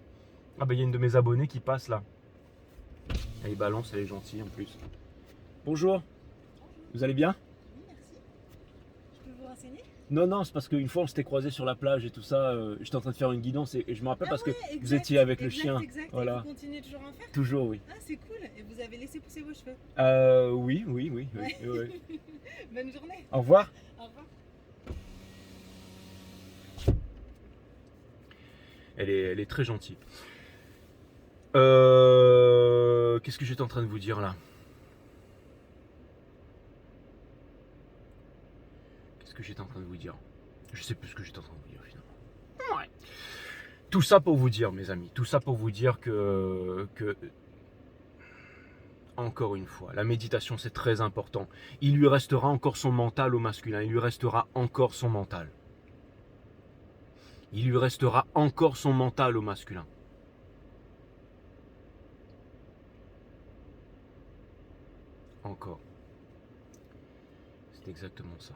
Ah ben, il y a une de mes abonnées qui passe là. Elle balance, elle est gentille en plus. Bonjour, vous allez bien? Oui, merci. Je peux vous renseigner? Non, non, c'est parce qu'une fois on s'était croisés sur la plage et tout ça, j'étais en train de faire une guidance et je me rappelle parce que exact, vous étiez avec le exact, chien. Exact. Voilà. Et vous continuez toujours à en faire? Toujours, oui. Ah, c'est cool. Et vous avez laissé pousser vos cheveux? Oui, oui, oui. Ouais. Oui, oui. Bonne journée. Au revoir. Au revoir. Elle est très gentille. Qu'est-ce que j'étais en train de vous dire là? Qu'est-ce que j'étais en train de vous dire? Je sais plus ce que j'étais en train de vous dire finalement. Ouais. Tout ça pour vous dire, mes amis, tout ça pour vous dire que encore une fois, la méditation c'est très important. Il lui restera encore son mental au masculin, il lui restera encore son mental. Il lui restera encore son mental au masculin. Encore. C'est exactement ça.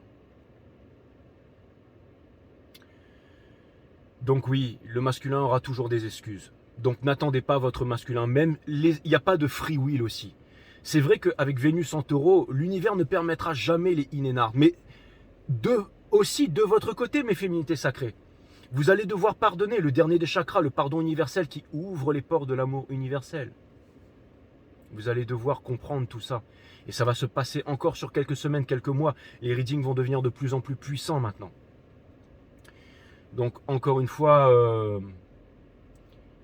Donc oui, le masculin aura toujours des excuses. Donc n'attendez pas votre masculin. Même il n'y a pas de free will aussi. C'est vrai qu'avec Vénus en taureau, l'univers ne permettra jamais les in-and-out. Mais aussi de votre côté, mes féminités sacrées. Vous allez devoir pardonner le dernier des chakras, le pardon universel qui ouvre les portes de l'amour universel. Vous allez devoir comprendre tout ça. Et ça va se passer encore sur quelques semaines, quelques mois. Les readings vont devenir de plus en plus puissants maintenant. Donc, encore une fois,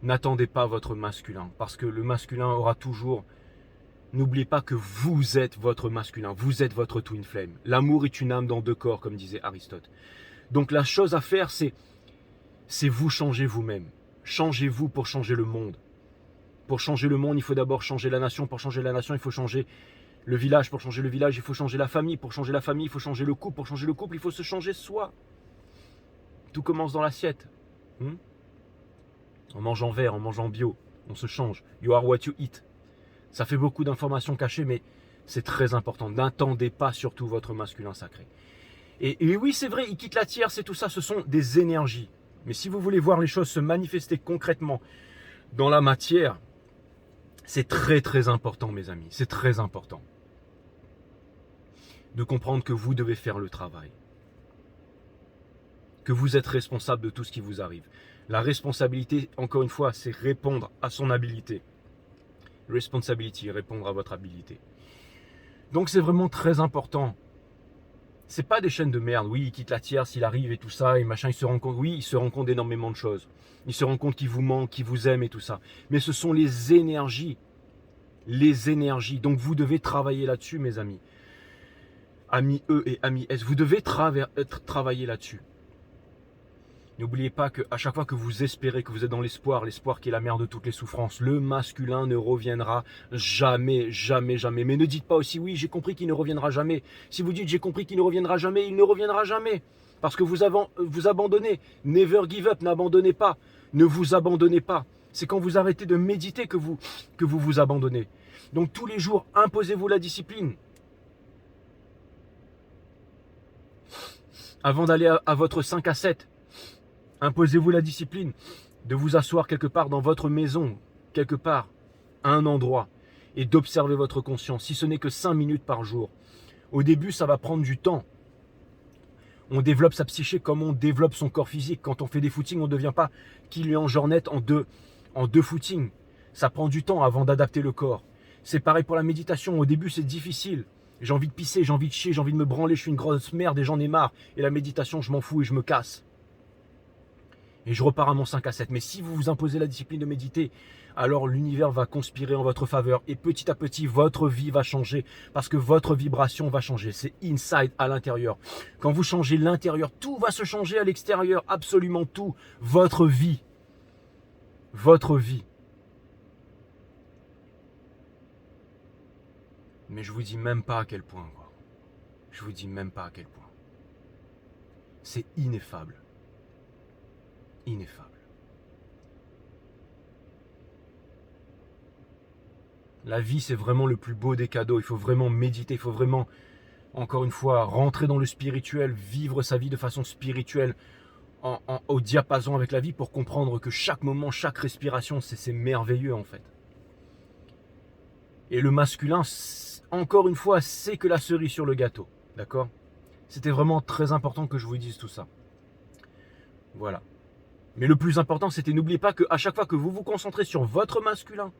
n'attendez pas votre masculin. Parce que le masculin aura toujours... N'oubliez pas que vous êtes votre masculin. Vous êtes votre twin flame. L'amour est une âme dans deux corps, comme disait Aristote. Donc, la chose à faire, c'est vous changer vous-même. Changez-vous pour changer le monde. Pour changer le monde, il faut d'abord changer la nation. Pour changer la nation, il faut changer le village. Pour changer le village, il faut changer la famille. Pour changer la famille, il faut changer le couple. Pour changer le couple, il faut se changer soi. Tout commence dans l'assiette. En mangeant vert, en mangeant bio, on se change. You are what you eat. Ça fait beaucoup d'informations cachées, mais c'est très important. N'attendez pas surtout votre masculin sacré. Et oui, c'est vrai, il quitte la tierce et tout ça, ce sont des énergies. Mais si vous voulez voir les choses se manifester concrètement dans la matière, c'est très très important, mes amis. C'est très important de comprendre que vous devez faire le travail. Que vous êtes responsable de tout ce qui vous arrive. La responsabilité, encore une fois, c'est répondre à son habilité. Responsibility, répondre à votre habilité. Donc c'est vraiment très important. C'est pas des chaînes de merde. Oui, il quitte la tierce, il arrive et tout ça, et machin, il se rend compte. Oui, il se rend compte d'énormément de choses. Il se rend compte qu'il vous manque, qu'il vous aime et tout ça. Mais ce sont les énergies. Les énergies. Donc vous devez travailler là-dessus, mes amis. Amis E et amis S. Vous devez travailler là-dessus. N'oubliez pas qu'à chaque fois que vous espérez, que vous êtes dans l'espoir, l'espoir qui est la mère de toutes les souffrances, le masculin ne reviendra jamais, jamais, jamais. Mais ne dites pas aussi, oui, j'ai compris qu'il ne reviendra jamais. Si vous dites, j'ai compris qu'il ne reviendra jamais, il ne reviendra jamais. Parce que vous abandonnez. Never give up, n'abandonnez pas. Ne vous abandonnez pas. C'est quand vous arrêtez de méditer que vous vous abandonnez. Donc tous les jours, imposez-vous la discipline. Avant d'aller à votre 5 à 7, imposez-vous la discipline de vous asseoir quelque part dans votre maison, quelque part, à un endroit, et d'observer votre conscience, si ce n'est que 5 minutes par jour. Au début, ça va prendre du temps. On développe sa psyché comme on développe son corps physique. Quand on fait des footings, on ne devient pas Kylian Jornet en deux footings. Ça prend du temps avant d'adapter le corps. C'est pareil pour la méditation. Au début, c'est difficile. J'ai envie de pisser, j'ai envie de chier, j'ai envie de me branler, je suis une grosse merde et j'en ai marre. Et la méditation, je m'en fous et je me casse. Et je repars à mon 5 à 7. Mais si vous vous imposez la discipline de méditer, alors l'univers va conspirer en votre faveur. Et petit à petit, votre vie va changer. Parce que votre vibration va changer. C'est inside, à l'intérieur. Quand vous changez l'intérieur, tout va se changer à l'extérieur. Absolument tout. Votre vie. Votre vie. Mais je vous dis même pas à quel point, quoi. Je vous dis même pas à quel point. C'est ineffable. Ineffable. La vie, c'est vraiment le plus beau des cadeaux. Il faut vraiment méditer, il faut vraiment, encore une fois, rentrer dans le spirituel, vivre sa vie de façon spirituelle, au diapason avec la vie pour comprendre que chaque moment, chaque respiration, c'est merveilleux en fait. Et le masculin, encore une fois, c'est que la cerise sur le gâteau. D'accord ? C'était vraiment très important que je vous dise tout ça. Voilà. Mais le plus important, c'était n'oubliez pas qu'à chaque fois que vous vous concentrez sur votre masculin,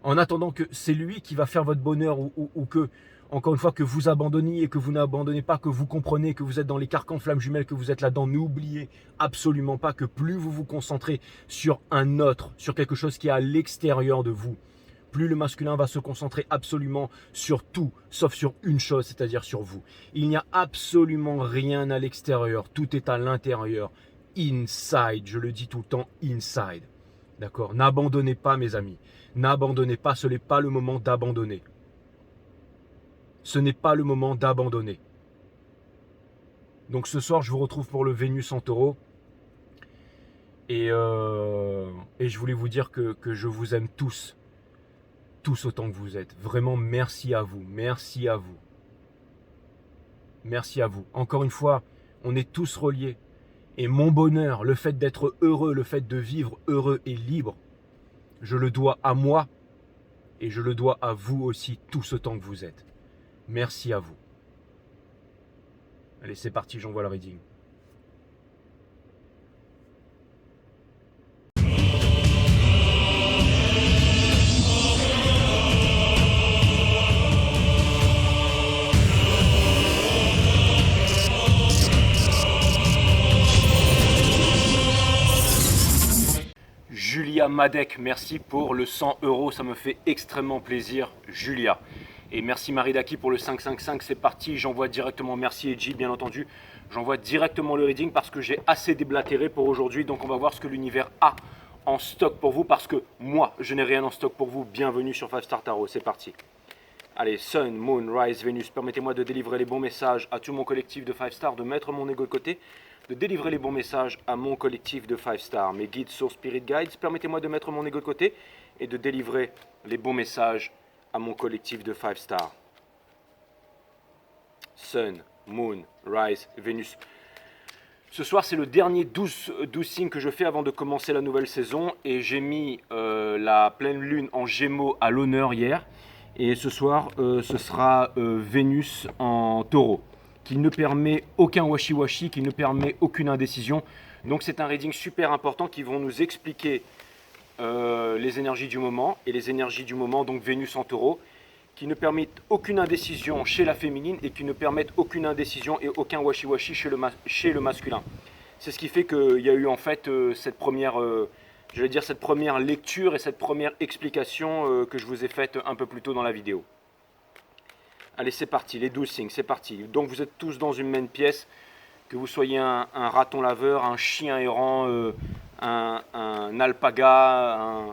en attendant que c'est lui qui va faire votre bonheur ou que, encore une fois, que vous abandonniez et que vous n'abandonnez pas, que vous comprenez que vous êtes dans les carcans flammes jumelles, que vous êtes là-dedans, n'oubliez absolument pas que plus vous vous concentrez sur un autre, sur quelque chose qui est à l'extérieur de vous, plus le masculin va se concentrer absolument sur tout, sauf sur une chose, c'est-à-dire sur vous. Il n'y a absolument rien à l'extérieur, tout est à l'intérieur. Inside, je le dis tout le temps, inside. D'accord ? N'abandonnez pas, mes amis. N'abandonnez pas, ce n'est pas le moment d'abandonner. Ce n'est pas le moment d'abandonner. Donc ce soir, je vous retrouve pour le Vénus en Taureau. Et je voulais vous dire que je vous aime tous. Tous autant que vous êtes. Vraiment, merci à vous. Merci à vous. Merci à vous. Encore une fois, on est tous reliés. Et mon bonheur, le fait d'être heureux, le fait de vivre heureux et libre, je le dois à moi et je le dois à vous aussi, tous autant que vous êtes. Merci à vous. Allez, c'est parti, j'envoie le reading. Julia Madec, merci pour le 100 €, ça me fait extrêmement plaisir, Julia. Et merci Maridaki pour le 555, c'est parti, j'envoie directement, merci Edgy bien entendu, j'envoie directement le reading parce que j'ai assez déblatéré pour aujourd'hui, donc on va voir ce que l'univers a en stock pour vous parce que moi, je n'ai rien en stock pour vous. Bienvenue sur 5 Star Tarot, c'est parti. Allez, Sun, Moon, Rise, Vénus, permettez-moi de délivrer les bons messages à tout mon collectif de 5 Stars, de mettre mon ego de côté, de délivrer les bons messages à mon collectif de 5 Stars. Mes guides sur Spirit Guides, permettez-moi de mettre mon ego de côté et de délivrer les bons messages à mon collectif de 5 Stars. Sun, Moon, Rise, Vénus. Ce soir, c'est le dernier 12 signes que je fais avant de commencer la nouvelle saison. Et j'ai mis la pleine lune en Gémeaux à l'honneur hier. Et ce soir, ce sera Vénus en Taureau, qui ne permet aucun washi-washi, qui ne permet aucune indécision. Donc c'est un reading super important qui vont nous expliquer les énergies du moment. Et les énergies du moment, donc Vénus en Taureau, qui ne permettent aucune indécision chez la féminine et qui ne permettent aucune indécision et aucun washi-washi chez le masculin. C'est ce qui fait qu'il y a eu en fait cette première lecture et cette première explication que je vous ai faite un peu plus tôt dans la vidéo. Allez, c'est parti, les 12 signes, c'est parti. Donc vous êtes tous dans une même pièce, Que vous soyez un raton laveur, un chien errant, un alpaga,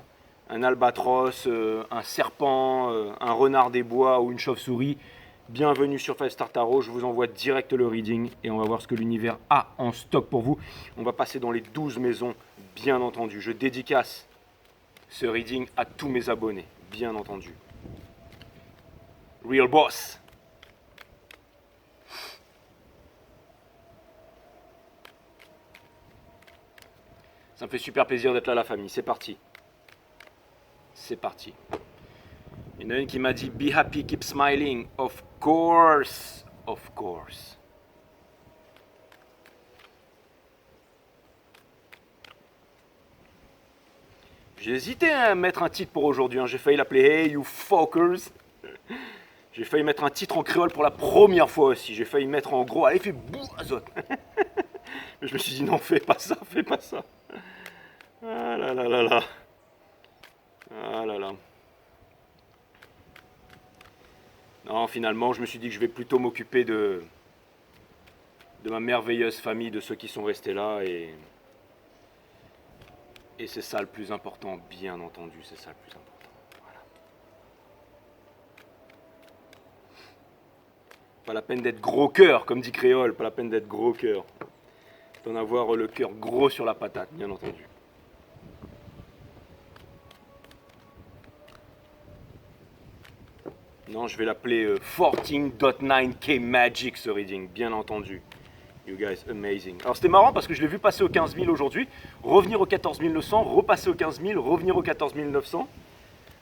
un albatros, un serpent, un renard des bois ou une chauve-souris, bienvenue sur 5 Star Tarot. Je vous envoie direct le reading et on va voir ce que l'univers a en stock pour vous. On va passer dans les 12 maisons, bien entendu. Je dédicace ce reading à tous mes abonnés, bien entendu. Real Boss. Ça me fait super plaisir d'être là, la famille. C'est parti. C'est parti. Il y en a une qui m'a dit Be happy, keep smiling. Of course. Of course. J'ai hésité à mettre un titre pour aujourd'hui. J'ai failli l'appeler Hey You Fuckers. J'ai failli mettre un titre en créole pour la première fois aussi. J'ai failli mettre en gros, allez, fais bouazote. Mais je me suis dit non, fais pas ça, fais pas ça. Ah là là là là. Ah là là. Non, finalement, je me suis dit que je vais plutôt m'occuper de ma merveilleuse famille, de ceux qui sont restés là. Et c'est ça le plus important, bien entendu, c'est ça le plus important. Voilà. Pas la peine d'être gros cœur, comme dit Créole, pas la peine d'être gros cœur. D'en avoir le cœur gros sur la patate, bien entendu. Non, je vais l'appeler 14.9K Magic ce reading, bien entendu. You guys, amazing. Alors c'était marrant parce que je l'ai vu passer au 15 000 aujourd'hui, revenir au 14 900, repasser au 15 000, revenir au 14 900.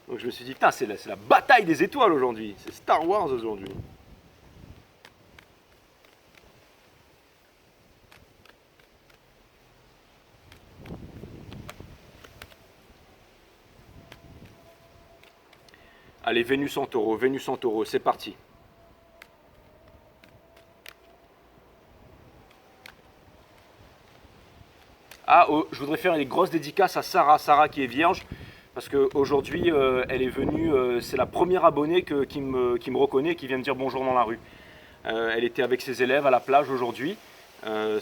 Donc je me suis dit, putain, c'est la bataille des étoiles aujourd'hui. C'est Star Wars aujourd'hui. Allez, Vénus en taureau, c'est parti. Ah, oh, je voudrais faire une grosse dédicace à Sarah qui est vierge, parce qu'aujourd'hui, elle est venue, c'est la première abonnée qui me reconnaît, qui vient me dire bonjour dans la rue. Elle était avec ses élèves à la plage aujourd'hui.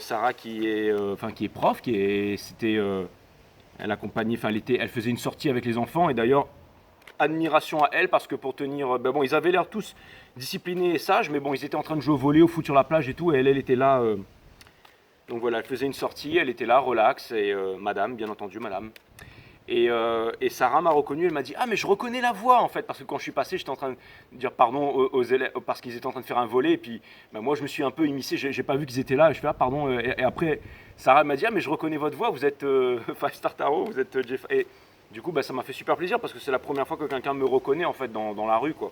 Sarah qui est prof, elle accompagnait, elle faisait une sortie avec les enfants, et d'ailleurs, admiration à elle, parce que pour tenir, bon, ils avaient l'air tous disciplinés et sages, mais bon, ils étaient en train de jouer au volley, au foot sur la plage et tout, et elle était là. Donc voilà, elle faisait une sortie, elle était là, relax, et madame, bien entendu, madame. Et Sarah m'a reconnu, elle m'a dit « Ah, mais je reconnais la voix, en fait !» Parce que quand je suis passé, j'étais en train de dire pardon aux élèves, parce qu'ils étaient en train de faire un volley, et puis moi, je me suis un peu immiscé, j'ai pas vu qu'ils étaient là, et je fais « Ah, pardon !» Et après, Sarah m'a dit « Ah, mais je reconnais votre voix, vous êtes 5 Star Tarot, vous êtes Jeff... » Et du coup, ça m'a fait super plaisir, parce que c'est la première fois que quelqu'un me reconnaît, en fait, dans la rue, quoi.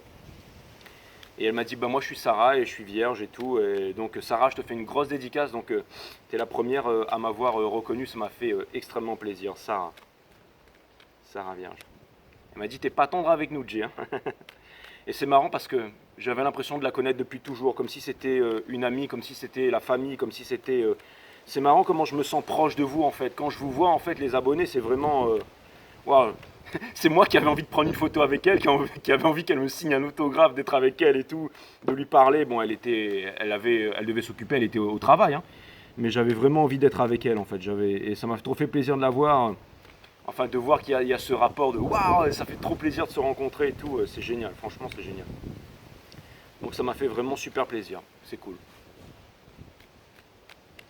Et elle m'a dit, moi je suis Sarah et je suis vierge et tout. Et donc Sarah, je te fais une grosse dédicace. Donc tu es la première à m'avoir reconnu. Ça m'a fait extrêmement plaisir. Sarah vierge. Elle m'a dit, t'es pas tendre avec nous, Jay. Hein. Et c'est marrant parce que j'avais l'impression de la connaître depuis toujours. Comme si c'était une amie, comme si c'était la famille, comme si c'était... C'est marrant comment je me sens proche de vous en fait. Quand je vous vois en fait, les abonnés, c'est vraiment... Wow. C'est moi qui avais envie de prendre une photo avec elle, qui avait envie qu'elle me signe un autographe, d'être avec elle et tout, de lui parler. Bon, elle devait s'occuper, elle était au travail, hein. Mais j'avais vraiment envie d'être avec elle en fait. Et ça m'a trop fait plaisir de la voir, enfin de voir qu'il y a ce rapport de waouh, ça fait trop plaisir de se rencontrer et tout. C'est génial, franchement c'est génial. Donc ça m'a fait vraiment super plaisir, c'est cool.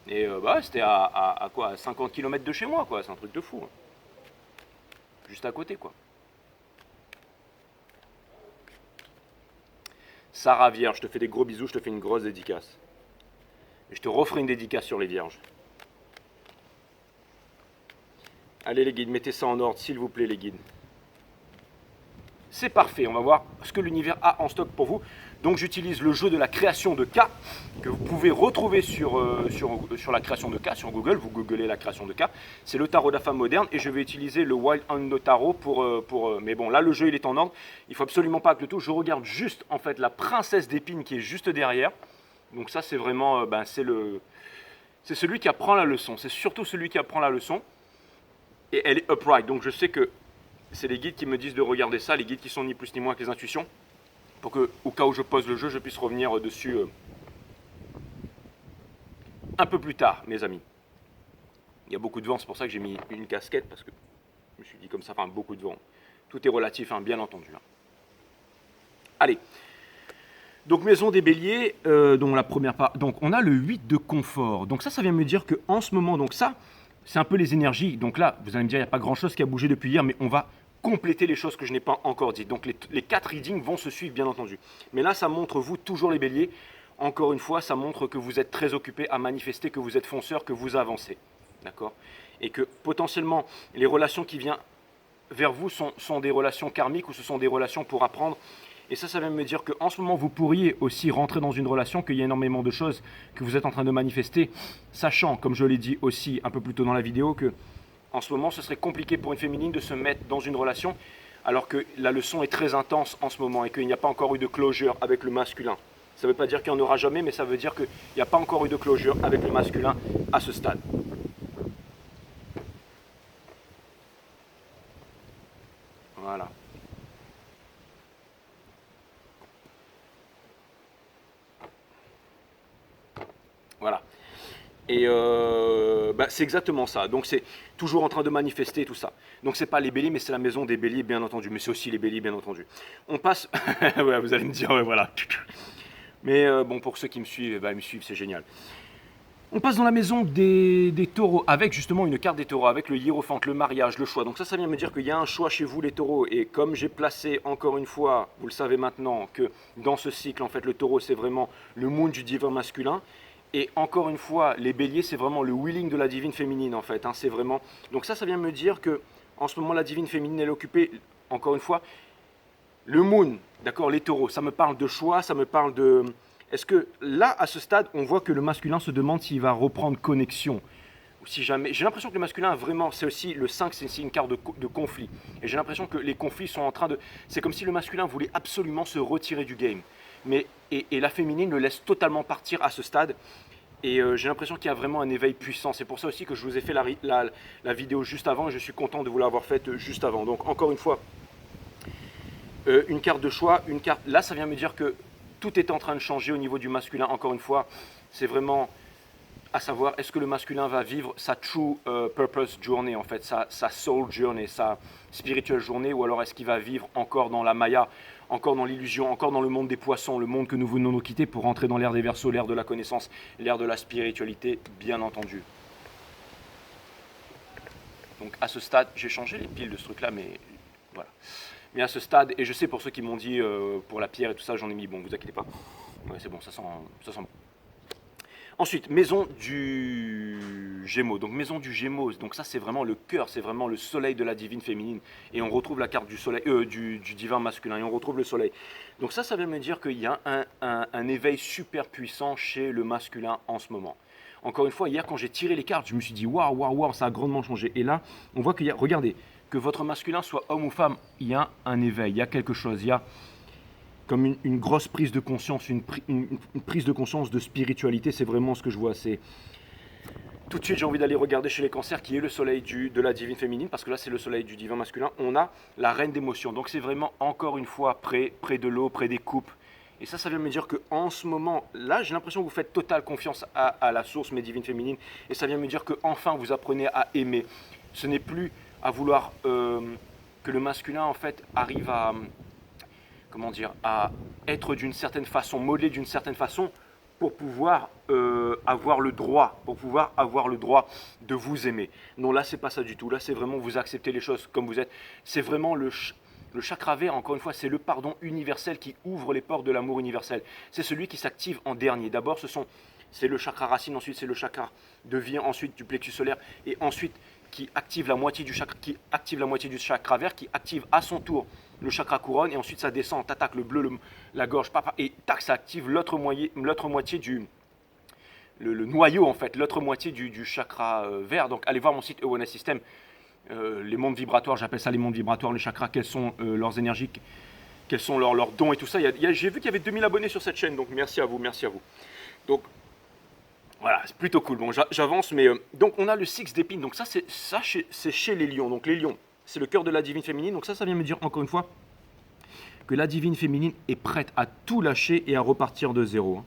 Et c'était à quoi, à 50 km de chez moi quoi, c'est un truc de fou. Hein. Juste à côté quoi. Sarah Vierge, je te fais des gros bisous, je te fais une grosse dédicace. Et je te referai une dédicace sur les vierges. Allez les guides, mettez ça en ordre s'il vous plaît les guides. C'est parfait, on va voir ce que l'univers a en stock pour vous. Donc j'utilise le jeu de la création de cas que vous pouvez retrouver sur la création de cas, sur Google. Vous googlez la création de cas. C'est le tarot de la femme moderne et je vais utiliser le Wild Hunt Tarot pour mais bon, là le jeu il est en ordre. Il faut absolument pas que le tout. Je regarde juste en fait la princesse d'épines qui est juste derrière. Donc ça c'est vraiment, c'est celui qui apprend la leçon. C'est surtout celui qui apprend la leçon. Et elle est upright. Donc je sais que c'est les guides qui me disent de regarder ça, les guides qui sont ni plus ni moins que les intuitions, pour que, au cas où je pose le jeu, je puisse revenir dessus un peu plus tard, mes amis. Il y a beaucoup de vent, c'est pour ça que j'ai mis une casquette, parce que je me suis dit comme ça, enfin beaucoup de vent. Tout est relatif, hein, bien entendu. Hein. Allez. Donc maison des béliers, donc la première part, donc on a le 8 de confort. Donc ça vient me dire qu'en ce moment, donc ça, c'est un peu les énergies. Donc là, vous allez me dire, il n'y a pas grand-chose qui a bougé depuis hier, mais on va compléter les choses que je n'ai pas encore dites. Donc les 4 readings vont se suivre, bien entendu. Mais là, ça montre, vous, toujours les béliers, encore une fois, ça montre que vous êtes très occupés à manifester, que vous êtes fonceurs, que vous avancez. D'accord? Et que potentiellement, les relations qui viennent vers vous sont des relations karmiques ou ce sont des relations pour apprendre. Et ça vient me dire qu'en ce moment, vous pourriez aussi rentrer dans une relation, qu'il y a énormément de choses que vous êtes en train de manifester, sachant, comme je l'ai dit aussi un peu plus tôt dans la vidéo, que en ce moment, ce serait compliqué pour une féminine de se mettre dans une relation, alors que la leçon est très intense en ce moment et qu'il n'y a pas encore eu de closure avec le masculin. Ça ne veut pas dire qu'il n'y en aura jamais, mais ça veut dire qu'il n'y a pas encore eu de closure avec le masculin à ce stade. Voilà. Voilà. Et c'est exactement ça. Donc c'est toujours en train de manifester tout ça. Donc c'est pas les béliers, mais c'est la maison des béliers, bien entendu. Mais c'est aussi les béliers, bien entendu. On passe... ouais, vous allez me dire, ouais, voilà. Mais bon, pour ceux qui me suivent, ils me suivent, c'est génial. On passe dans la maison des taureaux, avec justement une carte des taureaux, avec le hiérophante, le mariage, le choix. Donc ça vient me dire qu'il y a un choix chez vous, les taureaux. Et comme j'ai placé, encore une fois, vous le savez maintenant, que dans ce cycle, en fait, le taureau, c'est vraiment le moon du divin masculin. Et encore une fois, les béliers, c'est vraiment le willing de la divine féminine, en fait. Hein, c'est vraiment... Donc ça vient me dire que en ce moment, la divine féminine, elle est occupée, encore une fois, le moon, d'accord, les taureaux. Ça me parle de choix, ça me parle de... Est-ce que là, à ce stade, on voit que le masculin se demande s'il va reprendre connexion? Ou si jamais... J'ai l'impression que le masculin, vraiment, c'est aussi le 5, c'est aussi une carte de conflit. Et j'ai l'impression que les conflits sont en train de... C'est comme si le masculin voulait absolument se retirer du game. Mais, et la féminine le laisse totalement partir à ce stade. Et j'ai l'impression qu'il y a vraiment un éveil puissant. C'est pour ça aussi que je vous ai fait la vidéo juste avant. Et je suis content de vous l'avoir faite juste avant. Donc encore une fois, une carte de choix, une carte... Là, ça vient me dire que tout est en train de changer au niveau du masculin. Encore une fois, c'est vraiment à savoir, est-ce que le masculin va vivre sa true purpose journey, en fait, sa soul journey, sa spirituelle journée, ou alors est-ce qu'il va vivre encore dans la maya, encore dans l'illusion, encore dans le monde des poissons, le monde que nous venons de quitter pour rentrer dans l'ère des Verseaux, l'ère de la connaissance, l'ère de la spiritualité, bien entendu. Donc à ce stade, j'ai changé les piles de ce truc-là, mais voilà. Mais à ce stade, et je sais pour ceux qui m'ont dit pour la pierre et tout ça, j'en ai mis, bon, vous inquiétez pas. Ouais, c'est bon, ça sent bon. Ensuite, maison du Gémeaux. Donc maison du Gémeaux, donc ça c'est vraiment le cœur, c'est vraiment le soleil de la divine féminine. Et on retrouve la carte du soleil, du divin masculin, et on retrouve le soleil. Donc ça veut me dire qu'il y a un éveil super puissant chez le masculin en ce moment. Encore une fois, hier quand j'ai tiré les cartes, je me suis dit waouh, ça a grandement changé. Et là, on voit qu'il y a, regardez, que votre masculin soit homme ou femme, il y a un éveil, il y a quelque chose, il y a comme une grosse prise de conscience, une prise de conscience de spiritualité, c'est vraiment ce que je vois. C'est tout de suite, j'ai envie d'aller regarder chez les cancers qui est le soleil de la divine féminine, parce que là c'est le soleil du divin masculin. On a la reine d'émotions, donc c'est vraiment encore une fois près de l'eau, près des coupes. Et ça vient me dire qu'en ce moment, là, j'ai l'impression que vous faites totale confiance à la source, mes divines féminines, et ça vient me dire qu'enfin vous apprenez à aimer. Ce n'est plus à vouloir que le masculin en fait arrive à comment dire, à être d'une certaine façon, modelé d'une certaine façon pour pouvoir avoir le droit, de vous aimer. Non, là, c'est pas ça du tout. Là, c'est vraiment vous accepter les choses comme vous êtes. C'est vraiment le chakra vert, encore une fois, c'est le pardon universel qui ouvre les portes de l'amour universel. C'est celui qui s'active en dernier. D'abord, c'est le chakra racine, ensuite c'est le chakra de vie, ensuite du plexus solaire, et ensuite qui active la moitié du chakra vert, qui active à son tour le chakra couronne, et ensuite ça descend, t'attaque le bleu, la gorge, et tac, ça active l'autre moitié du le noyau en fait, l'autre moitié du chakra vert. Donc allez voir mon site Awareness System, les mondes vibratoires, j'appelle ça les mondes vibratoires, les chakras, quelles sont leurs énergies, quels sont leurs dons et tout ça. J'ai vu qu'il y avait 2000 abonnés sur cette chaîne, donc merci à vous. Donc voilà, c'est plutôt cool. Bon, j'avance, mais donc on a le 6 d'épines. Donc ça c'est chez les lions. Donc les lions, c'est le cœur de la divine féminine. Donc ça vient me dire encore une fois que la divine féminine est prête à tout lâcher et à repartir de zéro.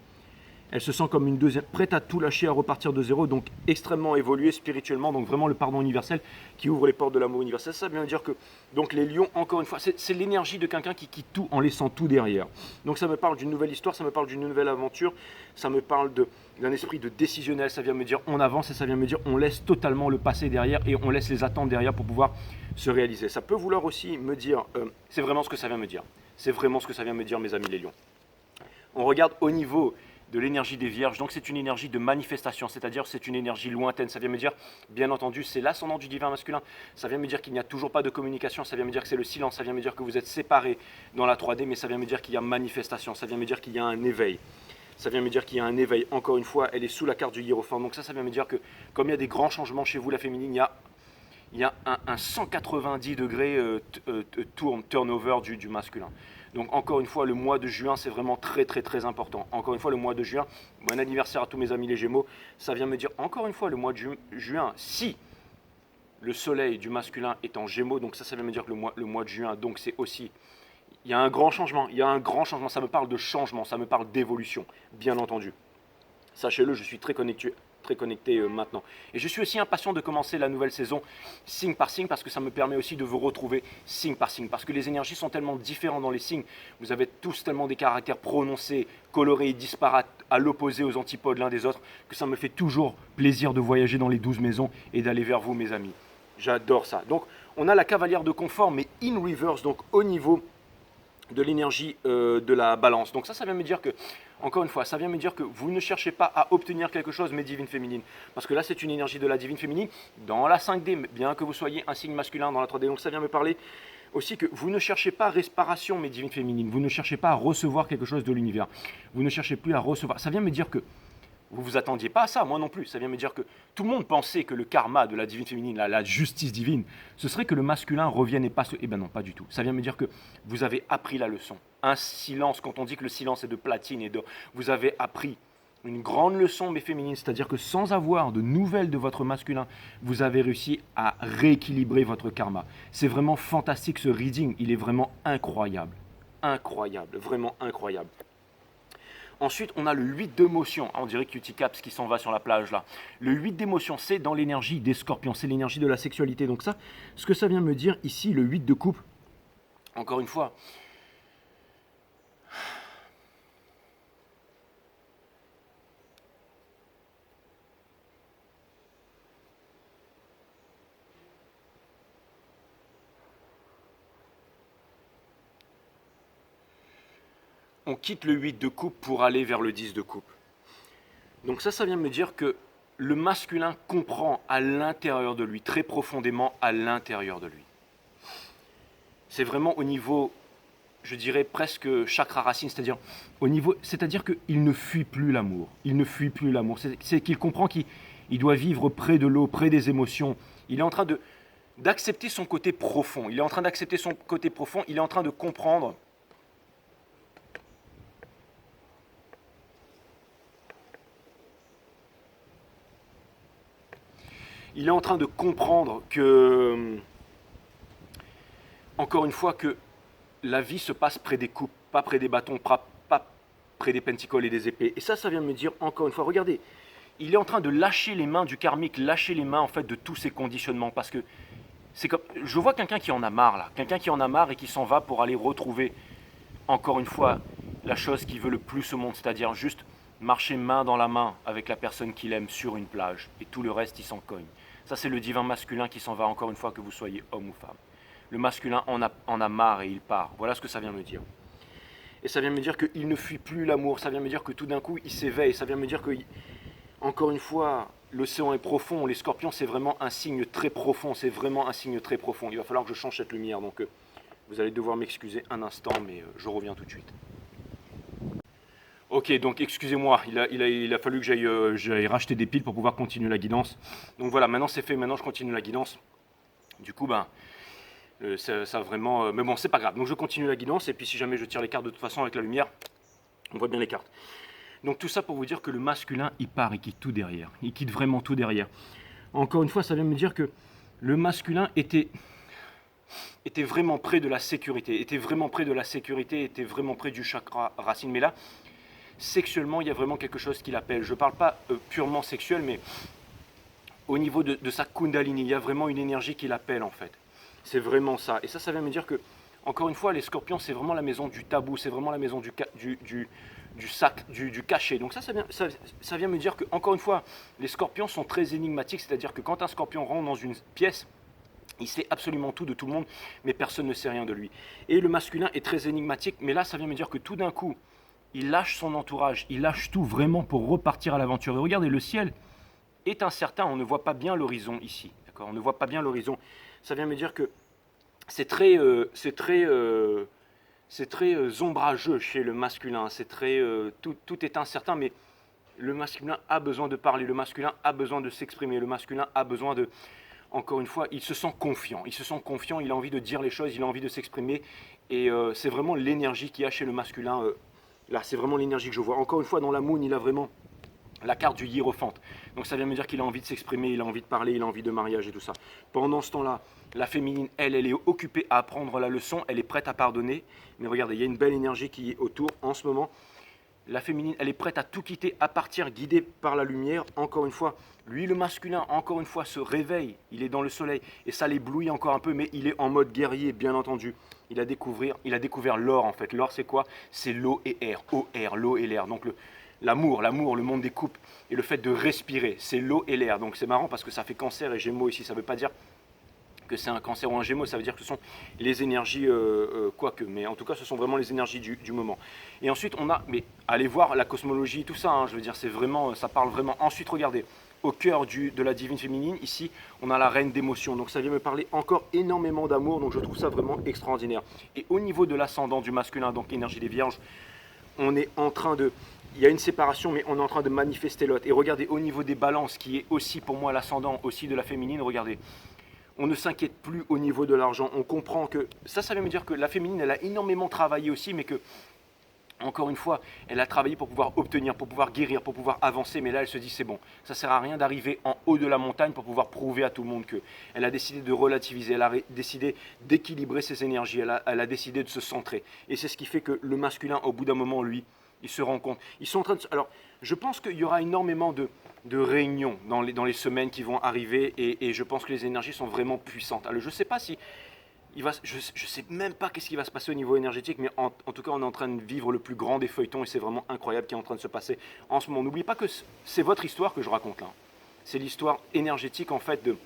Elle se sent comme une deuxième, prête à tout lâcher, à repartir de zéro, donc extrêmement évoluée spirituellement, donc vraiment le pardon universel qui ouvre les portes de l'amour universel. Ça veut dire que donc les lions, encore une fois, c'est l'énergie de quelqu'un qui quitte tout en laissant tout derrière. Donc ça me parle d'une nouvelle histoire, ça me parle d'une nouvelle aventure, ça me parle d'un esprit de décisionnel, ça vient me dire on avance et ça vient me dire on laisse totalement le passé derrière et on laisse les attentes derrière pour pouvoir se réaliser. Ça peut vouloir aussi me dire, c'est vraiment ce que ça vient me dire, c'est vraiment ce que ça vient me dire mes amis les lions. On regarde au niveau de l'énergie des vierges, donc c'est une énergie de manifestation, c'est-à-dire c'est une énergie lointaine, ça vient me dire, bien entendu, c'est l'ascendant du divin masculin, ça vient me dire qu'il n'y a toujours pas de communication, ça vient me dire que c'est le silence, ça vient me dire que vous êtes séparés dans la 3D, mais ça vient me dire qu'il y a manifestation, ça vient me dire qu'il y a un éveil. Ça vient me dire qu'il y a un éveil, encore une fois, elle est sous la carte du hiérophante, donc ça vient me dire que comme il y a des grands changements chez vous, la féminine, il y a un 190 degrés turnover du masculin. Donc encore une fois, le mois de juin, c'est vraiment très très très important. Encore une fois, le mois de juin, bon anniversaire à tous mes amis les Gémeaux, ça vient me dire, encore une fois, le mois de juin, si le soleil du masculin est en Gémeaux, donc ça vient me dire que le mois de juin, donc c'est aussi, il y a un grand changement, ça me parle de changement, ça me parle d'évolution, bien entendu. Sachez-le, je suis très connecté maintenant. Et je suis aussi impatient de commencer la nouvelle saison signe par signe parce que ça me permet aussi de vous retrouver signe par signe. Parce que les énergies sont tellement différentes dans les signes. Vous avez tous tellement des caractères prononcés, colorés et disparates à l'opposé, aux antipodes l'un des autres, que ça me fait toujours plaisir de voyager dans les 12 maisons et d'aller vers vous mes amis. J'adore ça. Donc on a la cavalière de confort mais in reverse, donc au niveau de l'énergie de la balance. Donc ça vient me dire que, encore une fois, ça vient me dire que vous ne cherchez pas à obtenir quelque chose, mes divines féminines. Parce que là, c'est une énergie de la divine féminine dans la 5D, bien que vous soyez un signe masculin dans la 3D. Donc ça vient me parler aussi que vous ne cherchez pas réparation, mes divines féminines. Vous ne cherchez pas à recevoir quelque chose de l'univers. Vous ne cherchez plus à recevoir. Ça vient me dire que vous ne vous attendiez pas à ça, moi non plus. Ça vient me dire que tout le monde pensait que le karma de la divine féminine, la justice divine, ce serait que le masculin revienne et passe. Eh bien non, pas du tout. Ça vient me dire que vous avez appris la leçon. Un silence, quand on dit que le silence est de platine et d'or, vous avez appris une grande leçon, mes féminines. C'est-à-dire que sans avoir de nouvelles de votre masculin, vous avez réussi à rééquilibrer votre karma. C'est vraiment fantastique ce reading. Il est vraiment incroyable. Incroyable, vraiment incroyable. Ensuite, on a le 8 d'émotion. On dirait Cutie Caps qui s'en va sur la plage là. Le 8 d'émotion, c'est dans l'énergie des scorpions, c'est l'énergie de la sexualité. Donc ça, ce que ça vient me dire ici, le 8 de coupe, encore une fois, on quitte le 8 de coupe pour aller vers le 10 de coupe. Donc ça vient me dire que le masculin comprend à l'intérieur de lui, très profondément à l'intérieur de lui. C'est vraiment au niveau, je dirais presque chakra racine, c'est-à-dire qu'il ne fuit plus l'amour. Il ne fuit plus l'amour. C'est qu'il comprend qu'il doit vivre près de l'eau, près des émotions. Il est en train d'accepter son côté profond. Il est en train d'accepter son côté profond. Il est en train de comprendre. Il est en train de comprendre que, encore une fois, que la vie se passe près des coupes, pas près des bâtons, pas près des penticoles et des épées. Et ça vient me dire, encore une fois, regardez, il est en train de lâcher les mains du karmique, lâcher les mains en fait de tous ces conditionnements. Parce que c'est comme, je vois quelqu'un qui en a marre là, quelqu'un qui en a marre et qui s'en va pour aller retrouver, encore une fois, la chose qu'il veut le plus au monde, c'est-à-dire juste marcher main dans la main avec la personne qu'il aime sur une plage. Et tout le reste, il s'en cogne. Ça, c'est le divin masculin qui s'en va, encore une fois, que vous soyez homme ou femme. Le masculin en a marre et il part. Voilà ce que ça vient me dire. Et ça vient me dire qu'il ne fuit plus l'amour. Ça vient me dire que tout d'un coup, il s'éveille. Ça vient me dire que, encore une fois, l'océan est profond. Les scorpions, c'est vraiment un signe très profond. C'est vraiment un signe très profond. Il va falloir que je change cette lumière. Donc, vous allez devoir m'excuser un instant, mais je reviens tout de suite. Ok, donc excusez-moi, il a fallu que j'aille racheter des piles pour pouvoir continuer la guidance. Donc voilà, maintenant c'est fait, maintenant je continue la guidance. Du coup, ça vraiment... mais bon, c'est pas grave. Donc je continue la guidance, et puis si jamais je tire les cartes de toute façon avec la lumière, on voit bien les cartes. Donc tout ça pour vous dire que le masculin, il part, il quitte tout derrière. Il quitte vraiment tout derrière. Encore une fois, ça vient me dire que le masculin était vraiment près de la sécurité, était vraiment près du chakra racine. Mais là, sexuellement, il y a vraiment quelque chose qui l'appelle. Je ne parle pas purement sexuel, mais au niveau de sa Kundalini, il y a vraiment une énergie qui l'appelle en fait. C'est vraiment ça. Et ça vient me dire que, encore une fois, les scorpions, c'est vraiment la maison du tabou, c'est vraiment la maison du cachet. Donc ça vient me dire que, encore une fois, les scorpions sont très énigmatiques, c'est-à-dire que quand un scorpion rentre dans une pièce, il sait absolument tout de tout le monde, mais personne ne sait rien de lui. Et le masculin est très énigmatique, mais là, ça vient me dire que tout d'un coup, il lâche son entourage, il lâche tout vraiment pour repartir à l'aventure. Et regardez, le ciel est incertain, on ne voit pas bien l'horizon ici. D'accord, on ne voit pas bien l'horizon. Ça vient me dire que c'est très ombrageux chez le masculin. C'est très, tout est incertain, mais le masculin a besoin de parler, le masculin a besoin de s'exprimer, le masculin a besoin de... Encore une fois, il se sent confiant, il a envie de dire les choses, il a envie de s'exprimer. Et c'est vraiment l'énergie qu'il y a chez le masculin. Là, c'est vraiment l'énergie que je vois. Encore une fois, dans la moon, il a vraiment la carte du hiérophante. Donc ça vient me dire qu'il a envie de s'exprimer, il a envie de parler, il a envie de mariage et tout ça. Pendant ce temps-là, la féminine, elle est occupée à apprendre la leçon, elle est prête à pardonner. Mais regardez, il y a une belle énergie qui est autour en ce moment. La féminine, elle est prête à tout quitter, à partir, guidée par la lumière. Encore une fois, lui, le masculin, encore une fois, se réveille. Il est dans le soleil et ça l'éblouit encore un peu, mais il est en mode guerrier, bien entendu. Il a découvert l'or, en fait. L'or, c'est quoi? C'est l'eau et air. Eau, air, l'eau et l'air. Donc, l'amour, le monde des couples et le fait de respirer, c'est l'eau et l'air. Donc, c'est marrant parce que ça fait cancer et gémeaux ici. Ça ne veut pas dire que c'est un cancer ou un gémeaux, ça veut dire que ce sont les énergies, quoique, mais en tout cas, ce sont vraiment les énergies du moment. Et ensuite, on a, mais allez voir la cosmologie, tout ça, hein, je veux dire, c'est vraiment, ça parle vraiment. Ensuite, regardez, au cœur de la divine féminine, ici, on a la reine d'émotion, donc ça vient me parler encore énormément d'amour, donc je trouve ça vraiment extraordinaire. Et au niveau de l'ascendant du masculin, donc l'énergie des vierges, on est en train de... Il y a une séparation, mais on est en train de manifester l'autre. Et regardez, au niveau des balances, qui est aussi pour moi l'ascendant aussi de la féminine, regardez, on ne s'inquiète plus au niveau de l'argent. On comprend que, ça veut me dire que la féminine, elle a énormément travaillé aussi, mais que, encore une fois, elle a travaillé pour pouvoir obtenir, pour pouvoir guérir, pour pouvoir avancer. Mais là, elle se dit, c'est bon, ça ne sert à rien d'arriver en haut de la montagne pour pouvoir prouver à tout le monde que. Elle a décidé de relativiser, elle a décidé d'équilibrer ses énergies, elle a décidé de se centrer. Et c'est ce qui fait que le masculin, au bout d'un moment, lui, il se rend compte. Ils sont en train de... Alors, je pense qu'il y aura énormément de réunions dans les semaines qui vont arriver et je pense que les énergies sont vraiment puissantes. Alors, je ne sais pas si... je sais même pas qu'est-ce qui va se passer au niveau énergétique, mais en tout cas, on est en train de vivre le plus grand des feuilletons et c'est vraiment incroyable qui est en train de se passer en ce moment. N'oubliez pas que c'est votre histoire que je raconte là. C'est l'histoire énergétique en fait de...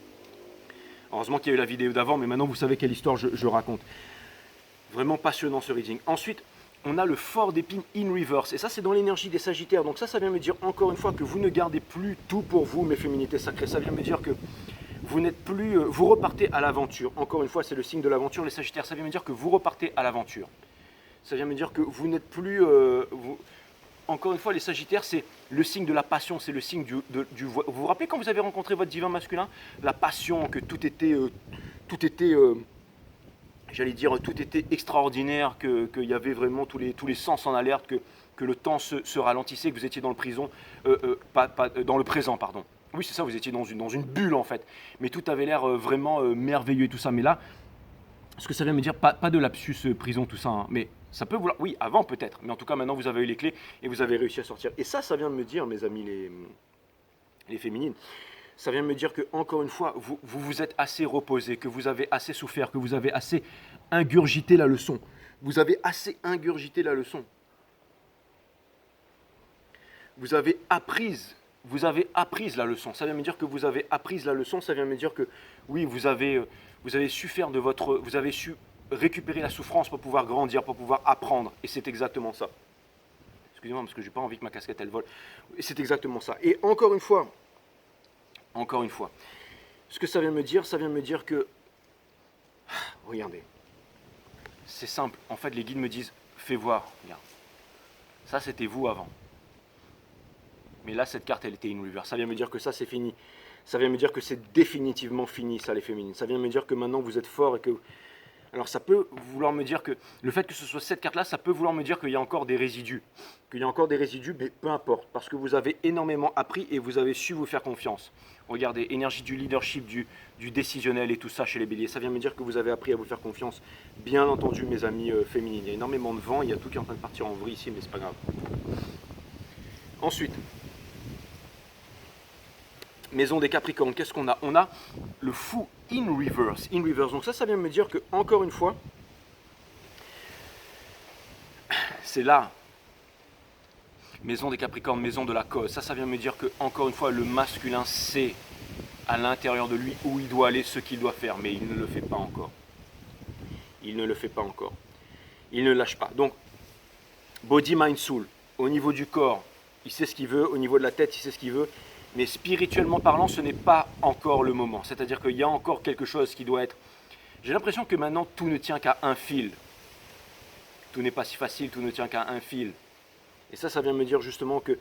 Heureusement qu'il y a eu la vidéo d'avant, mais maintenant vous savez quelle histoire je raconte. Vraiment passionnant ce reading. Ensuite, on a le fort d'épines in reverse. Et ça, c'est dans l'énergie des Sagittaires. Donc ça vient me dire encore une fois que vous ne gardez plus tout pour vous, mes féminités sacrées. Ça vient me dire que vous n'êtes plus... vous repartez à l'aventure. Encore une fois, c'est le signe de l'aventure, les Sagittaires. Ça vient me dire que vous repartez à l'aventure. Ça vient me dire que vous n'êtes plus... Encore une fois, les Sagittaires, c'est le signe de la passion. C'est le signe du... Vous vous rappelez quand vous avez rencontré votre divin masculin? La passion, que tout était... j'allais dire, tout était extraordinaire, qu'il y avait vraiment tous les sens en alerte, que le temps se ralentissait, que vous étiez dans dans le présent, pardon. Oui, c'est ça, vous étiez dans une bulle en fait. Mais tout avait l'air vraiment merveilleux et tout ça. Mais là, ce que ça vient me dire, pas de lapsus prison, tout ça, hein, mais ça peut vouloir... Oui, avant peut-être, mais en tout cas maintenant vous avez eu les clés et vous avez réussi à sortir. Et ça vient de me dire, mes amis les féminines, ça vient me dire que, encore une fois, vous êtes assez reposé, que vous avez assez souffert, que vous avez assez ingurgité la leçon. Vous avez assez ingurgité la leçon. Vous avez appris la leçon. Ça vient me dire que vous avez appris la leçon. Ça vient me dire que, oui, vous avez su faire de votre... Vous avez su récupérer la souffrance pour pouvoir grandir, pour pouvoir apprendre. Et c'est exactement ça. Excusez-moi, parce que je n'ai pas envie que ma casquette, elle vole. Et c'est exactement ça. Et encore une fois, ce que ça vient me dire que, regardez, c'est simple, en fait les guides me disent, fais voir, regarde, ça c'était vous avant, mais là cette carte elle était in reverse, ça vient me dire que ça c'est fini, ça vient me dire que c'est définitivement fini ça les féminines, ça vient me dire que maintenant vous êtes forts et que... Alors ça peut vouloir me dire que, le fait que ce soit cette carte-là, ça peut vouloir me dire qu'il y a encore des résidus. Mais peu importe, parce que vous avez énormément appris et vous avez su vous faire confiance. Regardez, énergie du leadership, du décisionnel et tout ça chez les béliers. Ça vient me dire que vous avez appris à vous faire confiance. Bien entendu, mes amis féminines. Il y a énormément de vent, il y a tout qui est en train de partir en vrille ici, mais c'est pas grave. Ensuite, maison des Capricornes, qu'est-ce qu'on a? On a le fou in reverse. In reverse. Donc ça vient me dire que, encore une fois, c'est là. Maison des Capricornes, maison de la cause. Ça vient me dire que, encore une fois, le masculin sait à l'intérieur de lui où il doit aller, ce qu'il doit faire, mais il ne le fait pas encore. Il ne le fait pas encore. Il ne lâche pas. Donc, body, mind, soul. Au niveau du corps, il sait ce qu'il veut. Au niveau de la tête, il sait ce qu'il veut. Mais spirituellement parlant, ce n'est pas encore le moment. C'est-à-dire qu'il y a encore quelque chose qui doit être... J'ai l'impression que maintenant, tout ne tient qu'à un fil. Tout n'est pas si facile, tout ne tient qu'à un fil. Et ça vient me dire justement que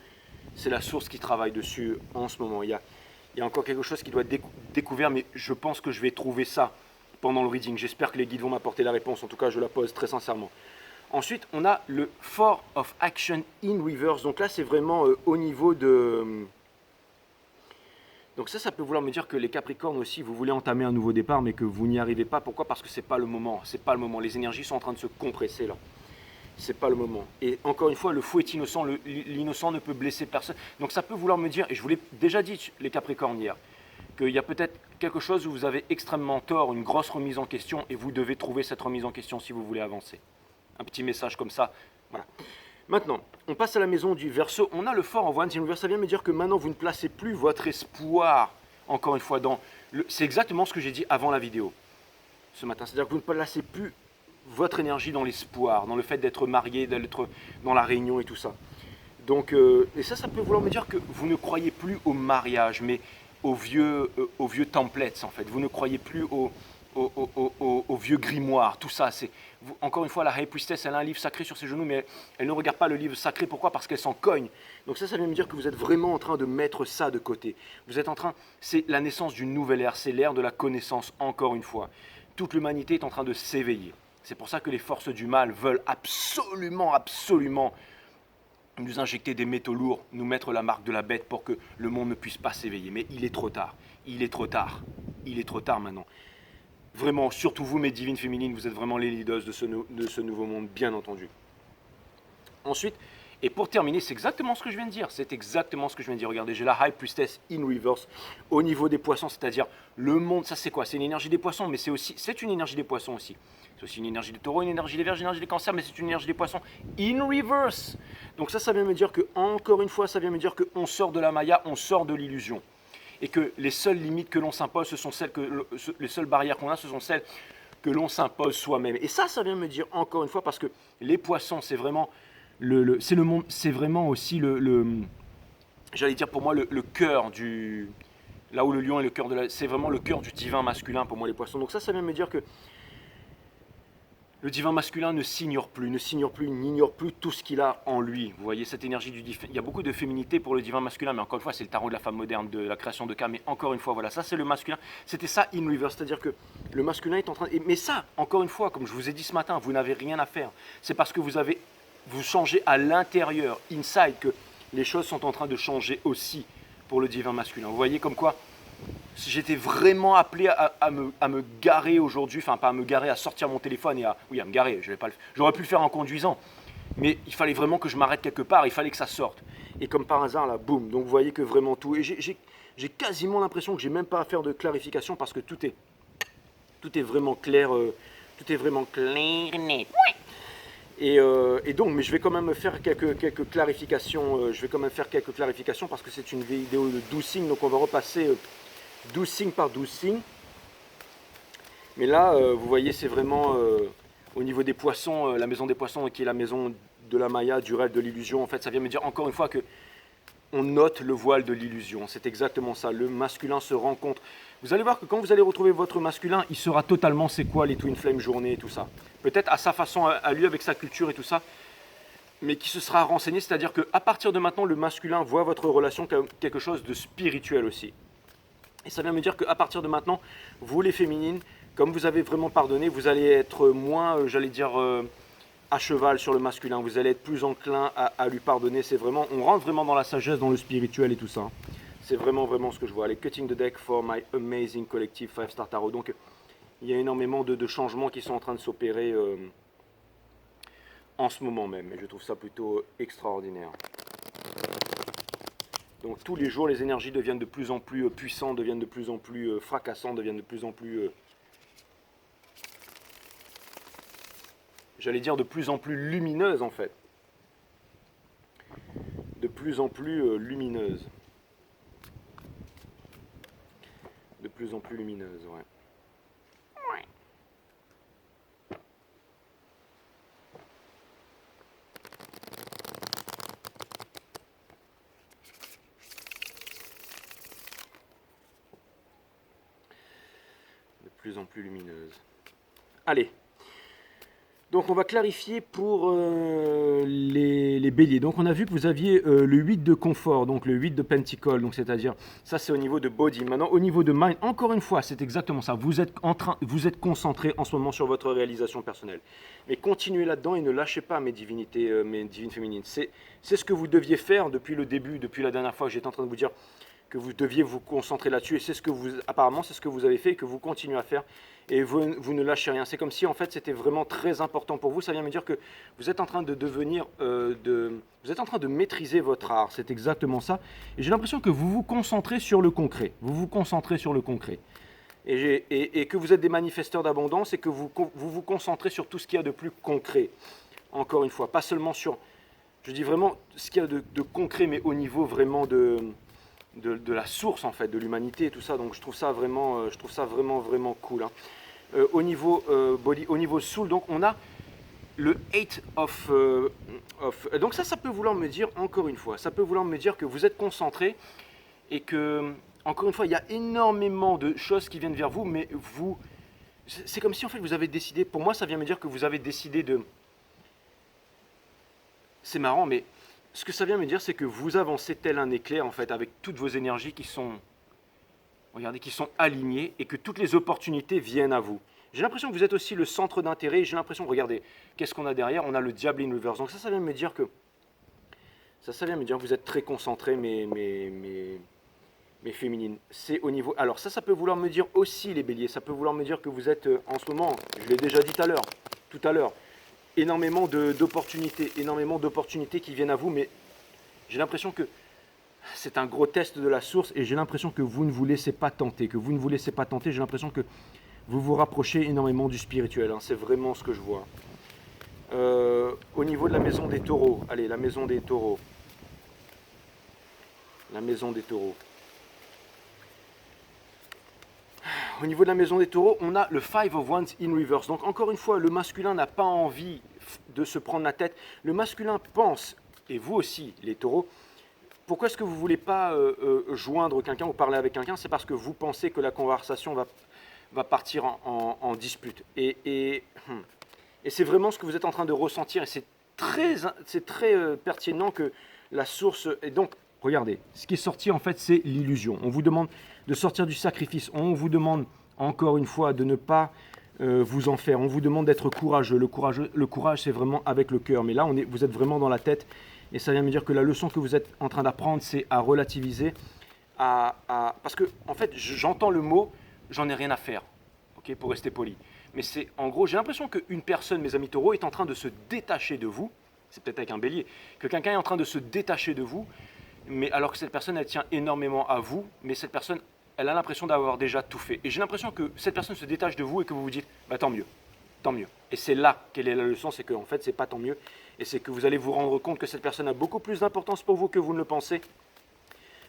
c'est la source qui travaille dessus en ce moment. Il y a encore quelque chose qui doit être découvert, mais je pense que je vais trouver ça pendant le reading. J'espère que les guides vont m'apporter la réponse. En tout cas, je la pose très sincèrement. Ensuite, on a le Four of Action in Reverse. Donc là, c'est vraiment au niveau de... Donc ça peut vouloir me dire que les Capricornes aussi, vous voulez entamer un nouveau départ, mais que vous n'y arrivez pas. Pourquoi? Parce que c'est pas le moment. C'est pas le moment. Les énergies sont en train de se compresser là. C'est pas le moment. Et encore une fois, le fou est innocent. L'innocent ne peut blesser personne. Donc ça peut vouloir me dire, et je vous l'ai déjà dit les Capricornes hier, qu'il y a peut-être quelque chose où vous avez extrêmement tort, une grosse remise en question, et vous devez trouver cette remise en question si vous voulez avancer. Un petit message comme ça. Voilà. Maintenant, on passe à la maison du Verseau. On a le fort en Once in Reverse. Ça vient me dire que maintenant, vous ne placez plus votre espoir, encore une fois, dans... C'est exactement ce que j'ai dit avant la vidéo, ce matin. C'est-à-dire que vous ne placez plus votre énergie dans l'espoir, dans le fait d'être marié, d'être dans la réunion et tout ça. Donc, et ça peut vouloir me dire que vous ne croyez plus au mariage, mais aux vieux templates, en fait. Vous ne croyez plus au vieux grimoire, tout ça. Encore une fois, la High Priestess, elle a un livre sacré sur ses genoux, mais elle ne regarde pas le livre sacré. Pourquoi? Parce qu'elle s'en cogne. Donc ça vient me dire que vous êtes vraiment en train de mettre ça de côté. Vous êtes en train, c'est la naissance d'une nouvelle ère, c'est l'ère de la connaissance, encore une fois. Toute l'humanité est en train de s'éveiller. C'est pour ça que les forces du mal veulent absolument, absolument nous injecter des métaux lourds, nous mettre la marque de la bête pour que le monde ne puisse pas s'éveiller. Mais il est trop tard. Il est trop tard. Il est trop tard maintenant. Vraiment, surtout vous, mes divines féminines, vous êtes vraiment les leaders de ce nouveau monde, bien entendu. Ensuite, et pour terminer, c'est exactement ce que je viens de dire. C'est exactement ce que je viens de dire. Regardez, j'ai la High Priestess in Reverse au niveau des poissons, c'est-à-dire le monde, ça c'est quoi? C'est une énergie des poissons, mais c'est une énergie des poissons aussi. C'est aussi une énergie des taureaux, une énergie des vierges, une énergie des cancers, mais c'est une énergie des poissons in reverse. Donc ça vient me dire que, encore une fois, ça vient me dire qu'on sort de la Maya, on sort de l'illusion. Et que les seules limites que l'on s'impose, ce sont celles les seules barrières qu'on a, ce sont celles que l'on s'impose soi-même. Et ça vient me dire, encore une fois, parce que les poissons, c'est vraiment c'est le monde, c'est vraiment aussi j'allais dire pour moi le cœur du, là où le lion est le cœur c'est vraiment le cœur du divin masculin pour moi les poissons. Donc ça vient me dire que le divin masculin ne s'ignore plus, n'ignore plus tout ce qu'il a en lui. Vous voyez cette énergie il y a beaucoup de féminité pour le divin masculin, mais encore une fois c'est le tarot de la femme moderne, de la création de cas. Mais encore une fois voilà, ça c'est le masculin. C'était ça in reverse, c'est-à-dire que le masculin est en train. Mais ça, encore une fois, comme je vous ai dit ce matin, vous n'avez rien à faire. C'est parce que vous changez à l'intérieur, inside, que les choses sont en train de changer aussi pour le divin masculin. Vous voyez comme quoi j'étais vraiment appelé à me garer aujourd'hui, enfin pas à me garer, à sortir mon téléphone et à me garer, j'aurais pu le faire en conduisant, mais il fallait vraiment que je m'arrête quelque part, il fallait que ça sorte. Et comme par hasard, là, boum, donc vous voyez que vraiment tout, et j'ai quasiment l'impression que j'ai même pas à faire de clarification parce que tout est vraiment clair, tout est vraiment clair, net. Et donc, mais je vais quand même faire quelques clarifications. Je vais quand même faire quelques clarifications parce que c'est une vidéo de 12 signes. Donc, on va repasser 12 signes par 12 signes. Mais là, vous voyez, c'est vraiment au niveau des poissons, la maison des poissons qui est la maison de la Maya, du rêve, de l'illusion. En fait, ça vient me dire encore une fois que on note le voile de l'illusion. C'est exactement ça. Le masculin se rencontre. Vous allez voir que quand vous allez retrouver votre masculin, il sera totalement c'est quoi les Twin Flame journées et tout ça. Peut-être à sa façon, à lui, avec sa culture et tout ça, mais qui se sera renseigné. C'est-à-dire qu'à partir de maintenant, le masculin voit votre relation comme quelque chose de spirituel aussi. Et ça vient me dire qu'à partir de maintenant, vous les féminines, comme vous avez vraiment pardonné, vous allez être moins, j'allais dire, à cheval sur le masculin. Vous allez être plus enclin à lui pardonner. C'est vraiment, on rentre vraiment dans la sagesse, dans le spirituel et tout ça. C'est vraiment, vraiment ce que je vois. Allez, cutting the deck for my amazing collective 5-star tarot. Donc, il y a énormément de changements qui sont en train de s'opérer en ce moment même. Et je trouve ça plutôt extraordinaire. Donc tous les jours, les énergies deviennent de plus en plus puissantes, deviennent de plus en plus fracassantes, deviennent de plus en plus, j'allais dire de plus en plus lumineuses en fait. De plus en plus lumineuses. De plus en plus lumineuses, ouais. Plus en plus lumineuse. Allez. Donc on va clarifier pour les béliers. Donc on a vu que vous aviez le 8 de confort, donc le 8 de pentacle, donc c'est-à-dire ça c'est au niveau de body. Maintenant au niveau de mind, encore une fois, c'est exactement ça. Vous êtes concentré en ce moment sur votre réalisation personnelle. Mais continuez là-dedans et ne lâchez pas mes divinités, mes divines féminines. C'est ce que vous deviez faire depuis le début, depuis la dernière fois que j'étais en train de vous dire que vous deviez vous concentrer là-dessus, et c'est ce que vous, apparemment, c'est ce que vous avez fait et que vous continuez à faire, et vous ne lâchez rien. C'est comme si, en fait, c'était vraiment très important pour vous. Ça vient me dire que vous êtes en train de devenir, vous êtes en train de maîtriser votre art. C'est exactement ça. Et j'ai l'impression que vous vous concentrez sur le concret. Vous vous concentrez sur le concret. Et que vous êtes des manifesteurs d'abondance et que vous vous concentrez sur tout ce qu'il y a de plus concret. Encore une fois, pas seulement sur, je dis vraiment ce qu'il y a de concret, mais au niveau vraiment de la source en fait, de l'humanité et tout ça. Donc je trouve ça vraiment, vraiment cool. Hein. Au niveau body, au niveau soul, donc on a le 8 of donc ça peut vouloir me dire, encore une fois, ça peut vouloir me dire que vous êtes concentré et que, encore une fois, il y a énormément de choses qui viennent vers vous, mais vous, c'est comme si en fait vous avez décidé, pour moi ça vient me dire que vous avez décidé de, c'est marrant, mais ce que ça vient me dire, c'est que vous avancez tel un éclair, en fait, avec toutes vos énergies qui sont, regardez, qui sont alignées, et que toutes les opportunités viennent à vous. J'ai l'impression que vous êtes aussi le centre d'intérêt, j'ai l'impression, regardez, qu'est-ce qu'on a derrière? On a le diable in reverse. Donc ça vient me dire que, ça vient me dire que vous êtes très concentrés, mais féminines. C'est au niveau, alors ça peut vouloir me dire aussi, les béliers, ça peut vouloir me dire que vous êtes, en ce moment, je l'ai déjà dit tout à l'heure, énormément d'opportunités qui viennent à vous, mais j'ai l'impression que c'est un gros test de la source et j'ai l'impression que vous ne vous laissez pas tenter, j'ai l'impression que vous vous rapprochez énormément du spirituel, hein. C'est vraiment ce que je vois. Au niveau de la maison des taureaux, allez, la maison des taureaux. Au niveau de la maison des taureaux, on a le 5 of Wands in reverse. Donc encore une fois, le masculin n'a pas envie de se prendre la tête. Le masculin pense, et vous aussi, les taureaux, pourquoi est-ce que vous ne voulez pas joindre quelqu'un ou parler avec quelqu'un? C'est parce que vous pensez que la conversation va partir en dispute. Et c'est vraiment ce que vous êtes en train de ressentir. Et c'est très pertinent que la source... Et donc, regardez, ce qui est sorti en fait, c'est l'illusion. On vous demande de sortir du sacrifice. On vous demande encore une fois de ne pas vous en faire. On vous demande d'être courageux. Le courage, c'est vraiment avec le cœur. Mais là, vous êtes vraiment dans la tête. Et ça vient me dire que la leçon que vous êtes en train d'apprendre, c'est à relativiser. Parce que, en fait, j'entends le mot « j'en ai rien à faire », okay, pour rester poli. Mais c'est, en gros, j'ai l'impression qu'une personne, mes amis taureaux, est en train de se détacher de vous. C'est peut-être avec un bélier. Que quelqu'un est en train de se détacher de vous. Mais alors que cette personne, elle tient énormément à vous, mais cette personne, elle a l'impression d'avoir déjà tout fait. Et j'ai l'impression que cette personne se détache de vous et que vous vous dites, bah tant mieux, tant mieux. Et c'est là quelle est la leçon, c'est qu'en fait, c'est pas tant mieux. Et c'est que vous allez vous rendre compte que cette personne a beaucoup plus d'importance pour vous que vous ne le pensez.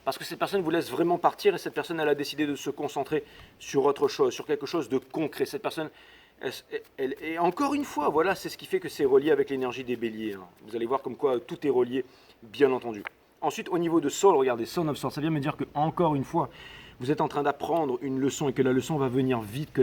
Parce que cette personne vous laisse vraiment partir et cette personne, elle a décidé de se concentrer sur autre chose, sur quelque chose de concret. Cette personne, et encore une fois, voilà, c'est ce qui fait que c'est relié avec l'énergie des béliers. Hein. Vous allez voir comme quoi tout est relié, bien entendu. Ensuite, au niveau de Soul, regardez, Son of Swords, ça vient me dire que, encore une fois, vous êtes en train d'apprendre une leçon et que la leçon va venir vite,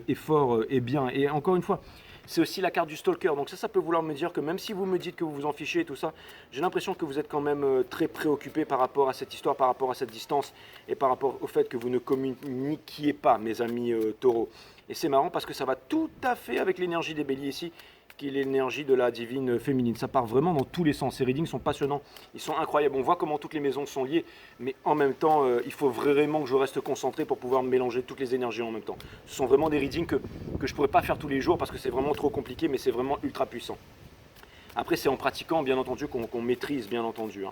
et fort et bien. Et encore une fois, c'est aussi la carte du Stalker. Donc ça peut vouloir me dire que même si vous me dites que vous vous en fichez et tout ça, j'ai l'impression que vous êtes quand même très préoccupé par rapport à cette histoire, par rapport à cette distance et par rapport au fait que vous ne communiquiez pas, mes amis taureaux. Et c'est marrant parce que ça va tout à fait avec l'énergie des béliers ici, qui est l'énergie de la divine féminine. Ça part vraiment dans tous les sens. Ces readings sont passionnants, ils sont incroyables. On voit comment toutes les maisons sont liées, mais en même temps, il faut vraiment que je reste concentré pour pouvoir mélanger toutes les énergies en même temps. Ce sont vraiment des readings que je ne pourrais pas faire tous les jours parce que c'est vraiment trop compliqué, mais c'est vraiment ultra puissant. Après, c'est en pratiquant, bien entendu, qu'on maîtrise, bien entendu. Hein.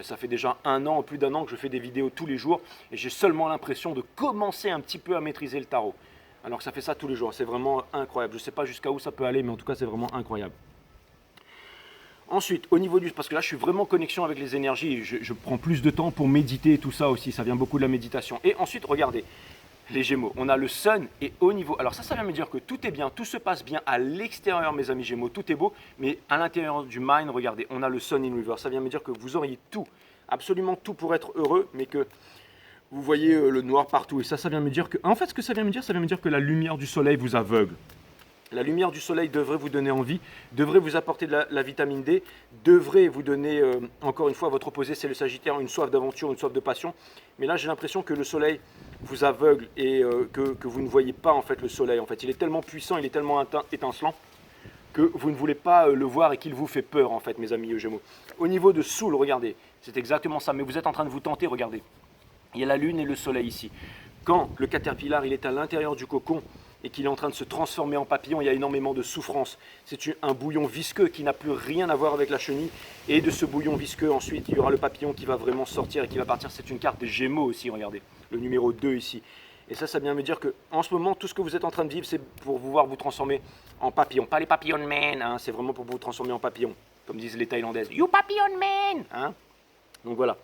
Ça fait déjà un an, plus d'un an que je fais des vidéos tous les jours et j'ai seulement l'impression de commencer un petit peu à maîtriser le tarot. Alors que ça fait ça tous les jours, c'est vraiment incroyable. Je ne sais pas jusqu'à où ça peut aller, mais en tout cas c'est vraiment incroyable. Ensuite, au niveau du... Parce que là je suis vraiment en connexion avec les énergies, je prends plus de temps pour méditer et tout ça aussi, ça vient beaucoup de la méditation. Et ensuite, regardez, les Gémeaux, on a le Sun et au niveau... Alors ça vient me dire que tout est bien, tout se passe bien à l'extérieur, mes amis Gémeaux, tout est beau, mais à l'intérieur du mind, regardez, on a le Sun in Reverse. Ça vient me dire que vous auriez tout, absolument tout pour être heureux, mais que vous voyez le noir partout. Et ça vient me dire que... En fait, ce que ça vient me dire que la lumière du soleil vous aveugle. La lumière du soleil devrait vous donner envie, devrait vous apporter de la vitamine D, devrait vous donner, encore une fois, votre opposé, c'est le Sagittaire, une soif d'aventure, une soif de passion. Mais là, j'ai l'impression que le soleil vous aveugle et que vous ne voyez pas en fait le soleil. En fait, il est tellement puissant, il est tellement étincelant que vous ne voulez pas le voir et qu'il vous fait peur en fait, mes amis Gémeaux. Au niveau de Soul, regardez, c'est exactement ça. Mais vous êtes en train de vous tenter, regardez. Il y a la lune et le soleil ici. Quand le caterpillar il est à l'intérieur du cocon et qu'il est en train de se transformer en papillon, il y a énormément de souffrance. C'est un bouillon visqueux qui n'a plus rien à voir avec la chenille. Et de ce bouillon visqueux, ensuite, il y aura le papillon qui va vraiment sortir et qui va partir. C'est une carte des Gémeaux aussi, regardez, le numéro 2 ici. Et ça vient me dire que en ce moment, tout ce que vous êtes en train de vivre, c'est pour pouvoir vous transformer en papillon. Pas les papillon men, hein, c'est vraiment pour vous transformer en papillon, comme disent les Thaïlandaises. You papillon man, hein. Donc voilà.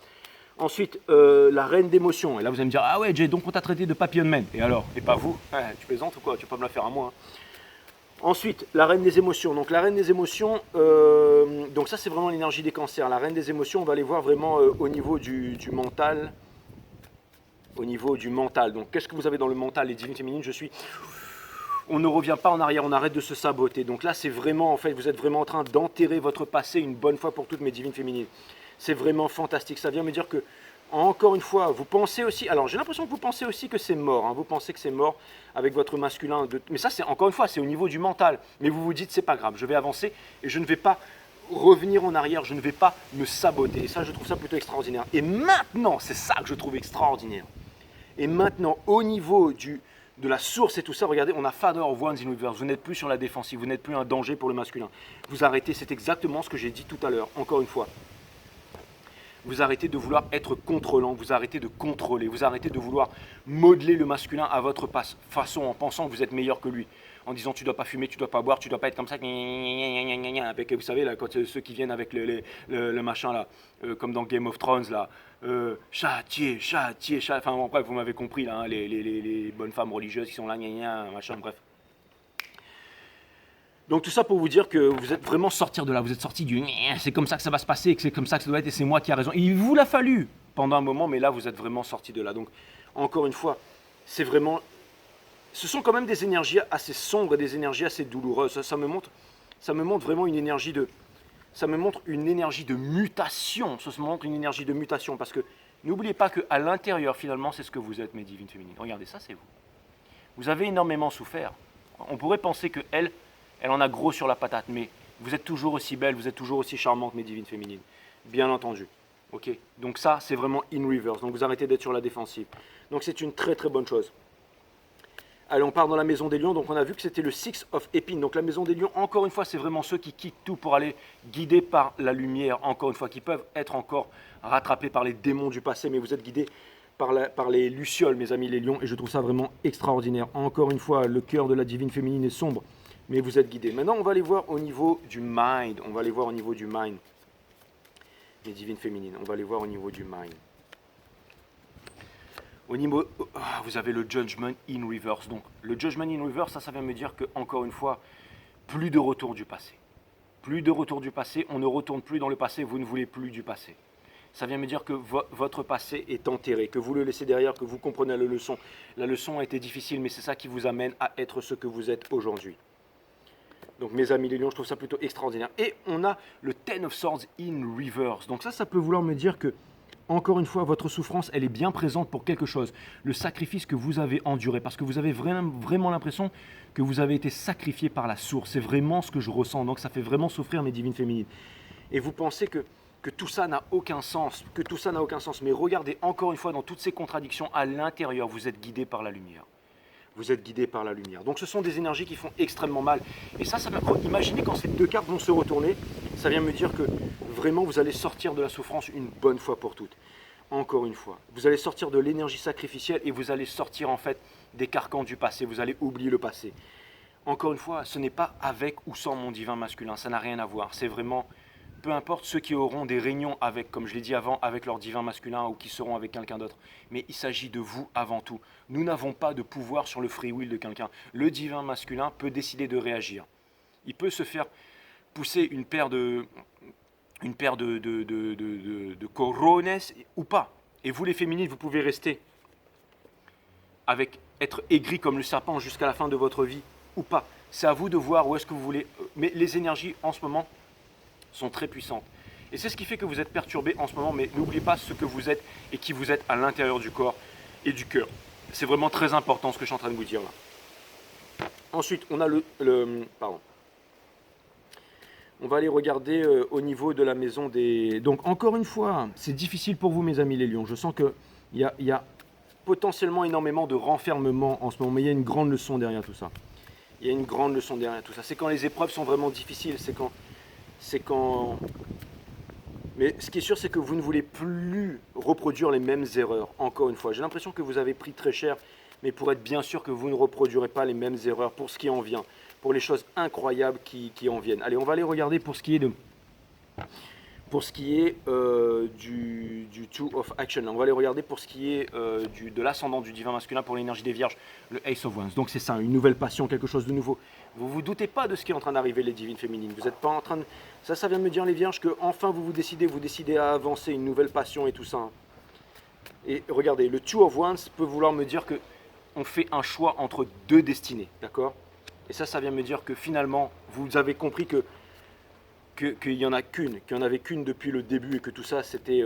Ensuite, la reine d'émotion. Et là, vous allez me dire, ah ouais, Jay, donc on t'a traité de papillon man. Et alors? Et pas vous? Tu plaisantes ou quoi? Tu peux pas me la faire à moi. Hein. Ensuite, la reine des émotions. Donc la reine des émotions, donc ça c'est vraiment l'énergie des cancers. La reine des émotions, on va aller voir vraiment au niveau du mental. Au niveau du mental. Donc qu'est-ce que vous avez dans le mental, les divines féminines? On ne revient pas en arrière, on arrête de se saboter. Donc là, c'est vraiment, en fait, vous êtes vraiment en train d'enterrer votre passé une bonne fois pour toutes, mes divines féminines. C'est vraiment fantastique. Ça vient me dire que, encore une fois, vous pensez aussi... Alors, j'ai l'impression que vous pensez aussi que c'est mort. Hein, vous pensez que c'est mort avec votre masculin. Mais ça, c'est encore une fois, c'est au niveau du mental. Mais vous vous dites, c'est pas grave, je vais avancer et je ne vais pas revenir en arrière, je ne vais pas me saboter. Et ça, je trouve ça plutôt extraordinaire. Et maintenant, c'est ça que je trouve extraordinaire. Et maintenant, au niveau de la source et tout ça, regardez, on a Father of Wands in Reverse. Vous n'êtes plus sur la défensive, vous n'êtes plus un danger pour le masculin. Vous arrêtez, c'est exactement ce que j'ai dit tout à l'heure, encore une fois. Vous arrêtez de vouloir être contrôlant, vous arrêtez de contrôler, vous arrêtez de vouloir modeler le masculin à votre façon en pensant que vous êtes meilleur que lui. En disant tu dois pas fumer, tu dois pas boire, tu dois pas être comme ça. Avec, vous savez, là, quand ceux qui viennent avec le machin là, comme dans Game of Thrones là, châtier, enfin bon, bref, vous m'avez compris là, hein, les bonnes femmes religieuses qui sont là, machin, bref. Donc tout ça pour vous dire que vous êtes vraiment sortir de là, vous êtes sorti du c'est comme ça que ça va se passer, que c'est comme ça que ça doit être et c'est moi qui a raison. Il vous l'a fallu pendant un moment, mais là vous êtes vraiment sorti de là. Donc encore une fois, c'est vraiment, ce sont quand même des énergies assez sombres et des énergies assez douloureuses. Ça me montre vraiment une énergie de, ça me montre une énergie de mutation. Ça me montre une énergie de mutation parce que n'oubliez pas qu'à l'intérieur finalement c'est ce que vous êtes, mes divines féminines. Regardez, ça c'est vous. Vous avez énormément souffert. On pourrait penser que elle en a gros sur la patate, mais vous êtes toujours aussi belle, vous êtes toujours aussi charmante, mes divines féminines. Bien entendu. Ok. Donc ça, c'est vraiment in reverse. Donc vous arrêtez d'être sur la défensive. Donc c'est une très très bonne chose. Allez, on part dans la maison des lions. Donc on a vu que c'était le Six of Épines. Donc la maison des lions, encore une fois, c'est vraiment ceux qui quittent tout pour aller guidés par la lumière. Encore une fois, qui peuvent être encore rattrapés par les démons du passé, mais vous êtes guidés par les lucioles, mes amis les lions. Et je trouve ça vraiment extraordinaire. Encore une fois, le cœur de la divine féminine est sombre. Mais vous êtes guidés. Maintenant, on va aller voir au niveau du mind. On va aller voir au niveau du mind. Les divines féminines. On va aller voir au niveau du mind. Au niveau... vous avez le Judgment in Reverse. Donc, le Judgment in Reverse, ça vient me dire que, encore une fois, plus de retour du passé. Plus de retour du passé. On ne retourne plus dans le passé. Vous ne voulez plus du passé. Ça vient me dire que votre passé est enterré, que vous le laissez derrière, que vous comprenez la leçon. La leçon a été difficile, mais c'est ça qui vous amène à être ce que vous êtes aujourd'hui. Donc mes amis les lions, je trouve ça plutôt extraordinaire. Et on a le Ten of Swords in Reverse. Donc ça peut vouloir me dire que, encore une fois, votre souffrance, elle est bien présente pour quelque chose. Le sacrifice que vous avez enduré, parce que vous avez vraiment l'impression que vous avez été sacrifié par la source. C'est vraiment ce que je ressens. Donc ça fait vraiment souffrir mes divines féminines. Et vous pensez que tout ça n'a aucun sens, Mais regardez, encore une fois, dans toutes ces contradictions, à l'intérieur, vous êtes guidé par la lumière. Vous êtes guidé par la lumière. Donc ce sont des énergies qui font extrêmement mal. Et ça imaginez quand ces deux cartes vont se retourner, ça vient me dire que vraiment vous allez sortir de la souffrance une bonne fois pour toutes. Encore une fois, vous allez sortir de l'énergie sacrificielle et vous allez sortir en fait des carcans du passé, vous allez oublier le passé. Encore une fois, ce n'est pas avec ou sans mon divin masculin, ça n'a rien à voir. C'est vraiment, peu importe ceux qui auront des réunions avec, comme je l'ai dit avant, avec leur divin masculin ou qui seront avec quelqu'un d'autre. Mais il s'agit de vous avant tout. Nous n'avons pas de pouvoir sur le free will de quelqu'un. Le divin masculin peut décider de réagir. Il peut se faire pousser une paire de corones ou pas. Et vous les féminines, vous pouvez rester avec être aigri comme le serpent jusqu'à la fin de votre vie ou pas. C'est à vous de voir où est-ce que vous voulez. Mais les énergies en ce moment sont très puissantes. Et c'est ce qui fait que vous êtes perturbé en ce moment, mais n'oubliez pas ce que vous êtes et qui vous êtes à l'intérieur du corps et du cœur. C'est vraiment très important ce que je suis en train de vous dire là. Ensuite, on a pardon. On va aller regarder au niveau de la maison des... Donc encore une fois, c'est difficile pour vous mes amis les lions. Je sens qu'il y a potentiellement énormément de renfermement en ce moment, mais il y a une grande leçon derrière tout ça. Il y a une grande leçon derrière tout ça. C'est quand les épreuves sont vraiment difficiles, c'est quand... Mais ce qui est sûr, c'est que vous ne voulez plus reproduire les mêmes erreurs, encore une fois. J'ai l'impression que vous avez pris très cher, mais pour être bien sûr que vous ne reproduirez pas les mêmes erreurs pour ce qui en vient, pour les choses incroyables qui en viennent. Allez, on va aller regarder pour ce qui est du Two of Action. On va aller regarder pour ce qui est de l'ascendant du divin masculin pour l'énergie des vierges, le Ace of Wands. Donc c'est ça, une nouvelle passion, quelque chose de nouveau. Vous ne vous doutez pas de ce qui est en train d'arriver, les divines féminines. Vous n'êtes pas en train de... Ça vient de me dire, les vierges, que enfin vous décidez à avancer, une nouvelle passion et tout ça. Et regardez, le Two of Wands peut vouloir me dire que on fait un choix entre deux destinées, d'accord? Et ça vient me dire que finalement, vous avez compris qu'il n'y en a qu'une, qu'il n'y en avait qu'une depuis le début et que tout ça, c'était...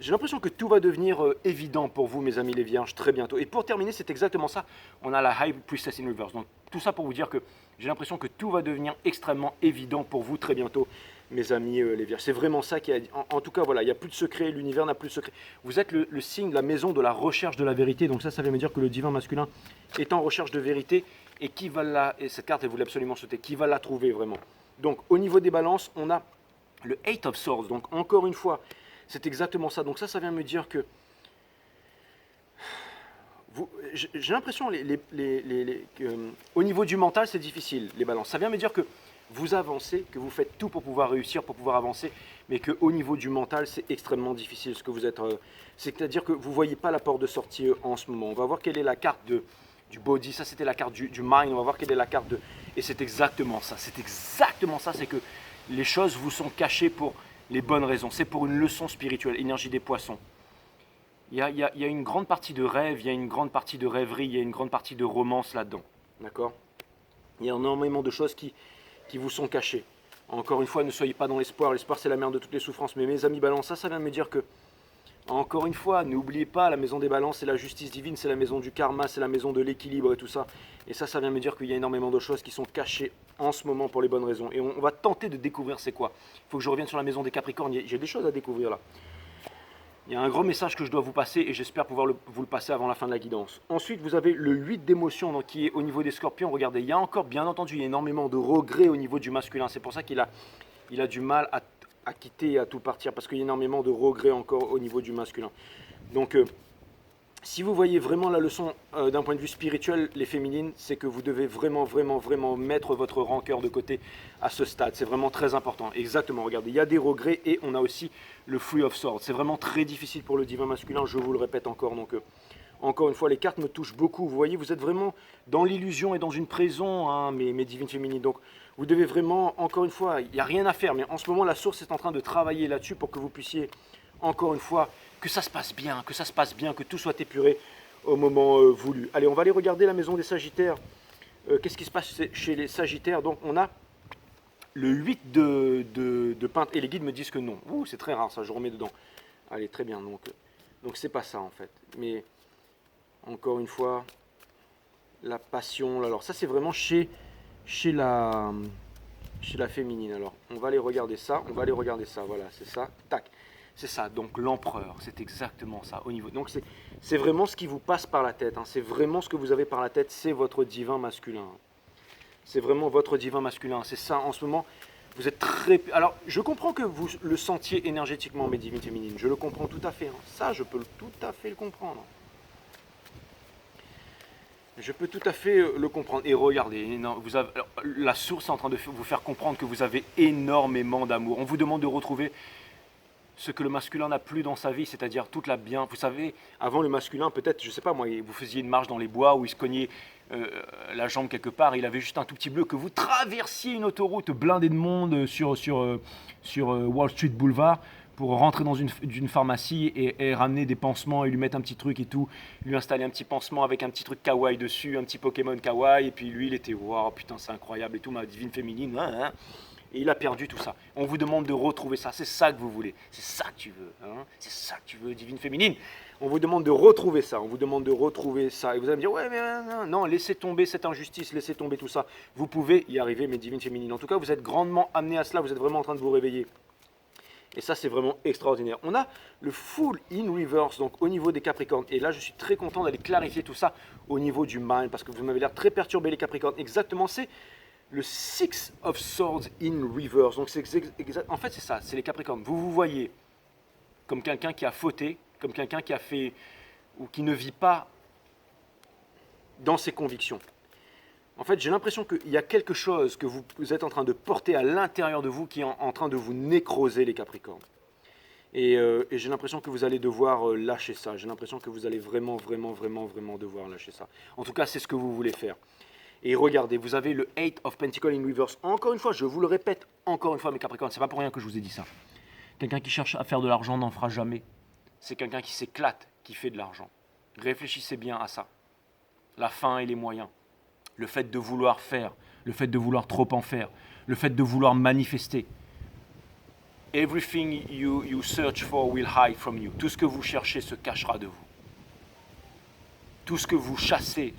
J'ai l'impression que tout va devenir évident pour vous, mes amis les vierges, très bientôt. Et pour terminer, c'est exactement ça. On a la High Priestess in Reverse. Donc tout ça pour vous dire que j'ai l'impression que tout va devenir extrêmement évident pour vous très bientôt, mes amis les vierges. C'est vraiment ça qui a... En tout cas, voilà, il n'y a plus de secret, l'univers n'a plus de secret. Vous êtes le signe de la maison de la recherche de la vérité. Donc ça vient me dire que le divin masculin est en recherche de vérité. Et qui va la... Et cette carte, elle voulait absolument sauter. Qui va la trouver vraiment? Donc au niveau des balances, on a le Eight of Swords. Donc encore une fois, c'est exactement ça. Donc ça vient me dire que j'ai l'impression au niveau du mental, c'est difficile, les balances. Ça vient me dire que vous avancez, que vous faites tout pour pouvoir réussir, pour pouvoir avancer, mais qu'au niveau du mental, c'est extrêmement difficile ce que vous êtes. C'est-à-dire que vous ne voyez pas la porte de sortie en ce moment. On va voir quelle est la carte du body. Ça, c'était la carte du mind. On va voir quelle est la carte de... Et c'est exactement ça. C'est exactement ça. C'est que les choses vous sont cachées pour les bonnes raisons. C'est pour une leçon spirituelle, énergie des poissons. Il y a une grande partie de rêve, il y a une grande partie de rêverie, il y a une grande partie de romance là-dedans. D'accord? Il y a énormément de choses qui vous sont cachées. Encore une fois, ne soyez pas dans l'espoir. L'espoir, c'est la mère de toutes les souffrances. Mais mes amis balance, ça vient me dire que, encore une fois, n'oubliez pas, la maison des balances, c'est la justice divine, c'est la maison du karma, c'est la maison de l'équilibre et tout ça. Et ça vient me dire qu'il y a énormément de choses qui sont cachées en ce moment pour les bonnes raisons. Et on va tenter de découvrir c'est quoi. Il faut que je revienne sur la maison des Capricornes. J'ai des choses à découvrir là. Il y a un gros message que je dois vous passer et j'espère pouvoir vous le passer avant la fin de la guidance. Ensuite, vous avez le 8 d'émotion qui est au niveau des scorpions. Regardez, il y a encore, bien entendu, il y a énormément de regrets au niveau du masculin. C'est pour ça qu'il a du mal à quitter et à tout partir parce qu'il y a énormément de regrets encore au niveau du masculin. Donc, si vous voyez vraiment la leçon d'un point de vue spirituel, les féminines, c'est que vous devez vraiment mettre votre rancœur de côté à ce stade. C'est vraiment très important. Exactement, regardez, il y a des regrets et on a aussi le Three of Swords. C'est vraiment très difficile pour le divin masculin, je vous le répète encore. Donc, encore une fois, les cartes me touchent beaucoup. Vous voyez, vous êtes vraiment dans l'illusion et dans une prison, hein, mes divines féminines. Donc, vous devez vraiment, encore une fois, il n'y a rien à faire. Mais en ce moment, la source est en train de travailler là-dessus pour que vous puissiez, encore une fois, que ça se passe bien, que tout soit épuré au moment voulu. Allez, on va aller regarder la maison des Sagittaires. Qu'est-ce qui se passe chez les Sagittaires? Donc, on a le 8 de peintre. Et les guides me disent que non. Ouh, c'est très rare, ça, je remets dedans. Allez, très bien. Donc c'est pas ça, en fait. Mais, encore une fois, la passion. Alors, ça, c'est vraiment chez la féminine. Alors, on va aller regarder ça. Voilà, c'est ça. Tac. C'est ça, donc l'empereur, c'est exactement ça au niveau. Donc c'est vraiment ce qui vous passe par la tête, hein. C'est vraiment ce que vous avez par la tête, c'est votre divin masculin. C'est vraiment votre divin masculin, c'est ça en ce moment. Vous êtes très... Alors, je comprends que vous le sentiez énergétiquement, mes divines féminines. Je le comprends tout à fait. Hein. Ça, je peux tout à fait le comprendre. Je peux tout à fait le comprendre. Et regardez, non, vous avez, alors, la source est en train de vous faire comprendre que vous avez énormément d'amour. On vous demande de retrouver ce que le masculin n'a plus dans sa vie, c'est-à-dire toute la bien. Vous savez, avant le masculin, peut-être, je sais pas moi, vous faisiez une marche dans les bois où il se cognait la jambe quelque part, il avait juste un tout petit bleu, que vous traversiez une autoroute blindée de monde sur Wall Street Boulevard pour rentrer dans une pharmacie et ramener des pansements et lui mettre un petit truc et tout, lui installer un petit pansement avec un petit truc kawaii dessus, un petit Pokémon kawaii, et puis lui il était, waouh, putain c'est incroyable et tout, ma divine féminine, hein. Et il a perdu tout ça. On vous demande de retrouver ça. C'est ça que vous voulez. C'est ça que tu veux. Hein, c'est ça que tu veux, divine féminine. On vous demande de retrouver ça. On vous demande de retrouver ça. Et vous allez me dire, ouais, mais non, laissez tomber cette injustice, laissez tomber tout ça. Vous pouvez y arriver, mes divines féminines. En tout cas, vous êtes grandement amenés à cela. Vous êtes vraiment en train de vous réveiller. Et ça, c'est vraiment extraordinaire. On a le full in reverse, donc au niveau des Capricornes. Et là, je suis très content d'aller clarifier tout ça au niveau du mind, parce que vous m'avez l'air très perturbé, les Capricornes. Exactement, c'est le Six of Swords in reverse. Donc en fait c'est ça, c'est les Capricornes. Vous vous voyez comme quelqu'un qui a fauté, comme quelqu'un qui a fait ou qui ne vit pas dans ses convictions. En fait, j'ai l'impression qu'il y a quelque chose que vous êtes en train de porter à l'intérieur de vous qui est en train de vous nécroser, les Capricornes. Et j'ai l'impression que vous allez devoir lâcher ça. J'ai l'impression que vous allez vraiment devoir lâcher ça. En tout cas, c'est ce que vous voulez faire. Et regardez, vous avez le Eight of Pentacles in reverse. Encore une fois, je vous le répète, encore une fois, mes Capricornes, c'est pas pour rien que je vous ai dit ça. Quelqu'un qui cherche à faire de l'argent n'en fera jamais. C'est quelqu'un qui s'éclate, qui fait de l'argent. Réfléchissez bien à ça. La fin et les moyens. Le fait de vouloir faire, le fait de vouloir trop en faire, le fait de vouloir manifester. Everything you search for will hide from you. Tout ce que vous cherchez se cachera de vous. Tout ce que vous chassez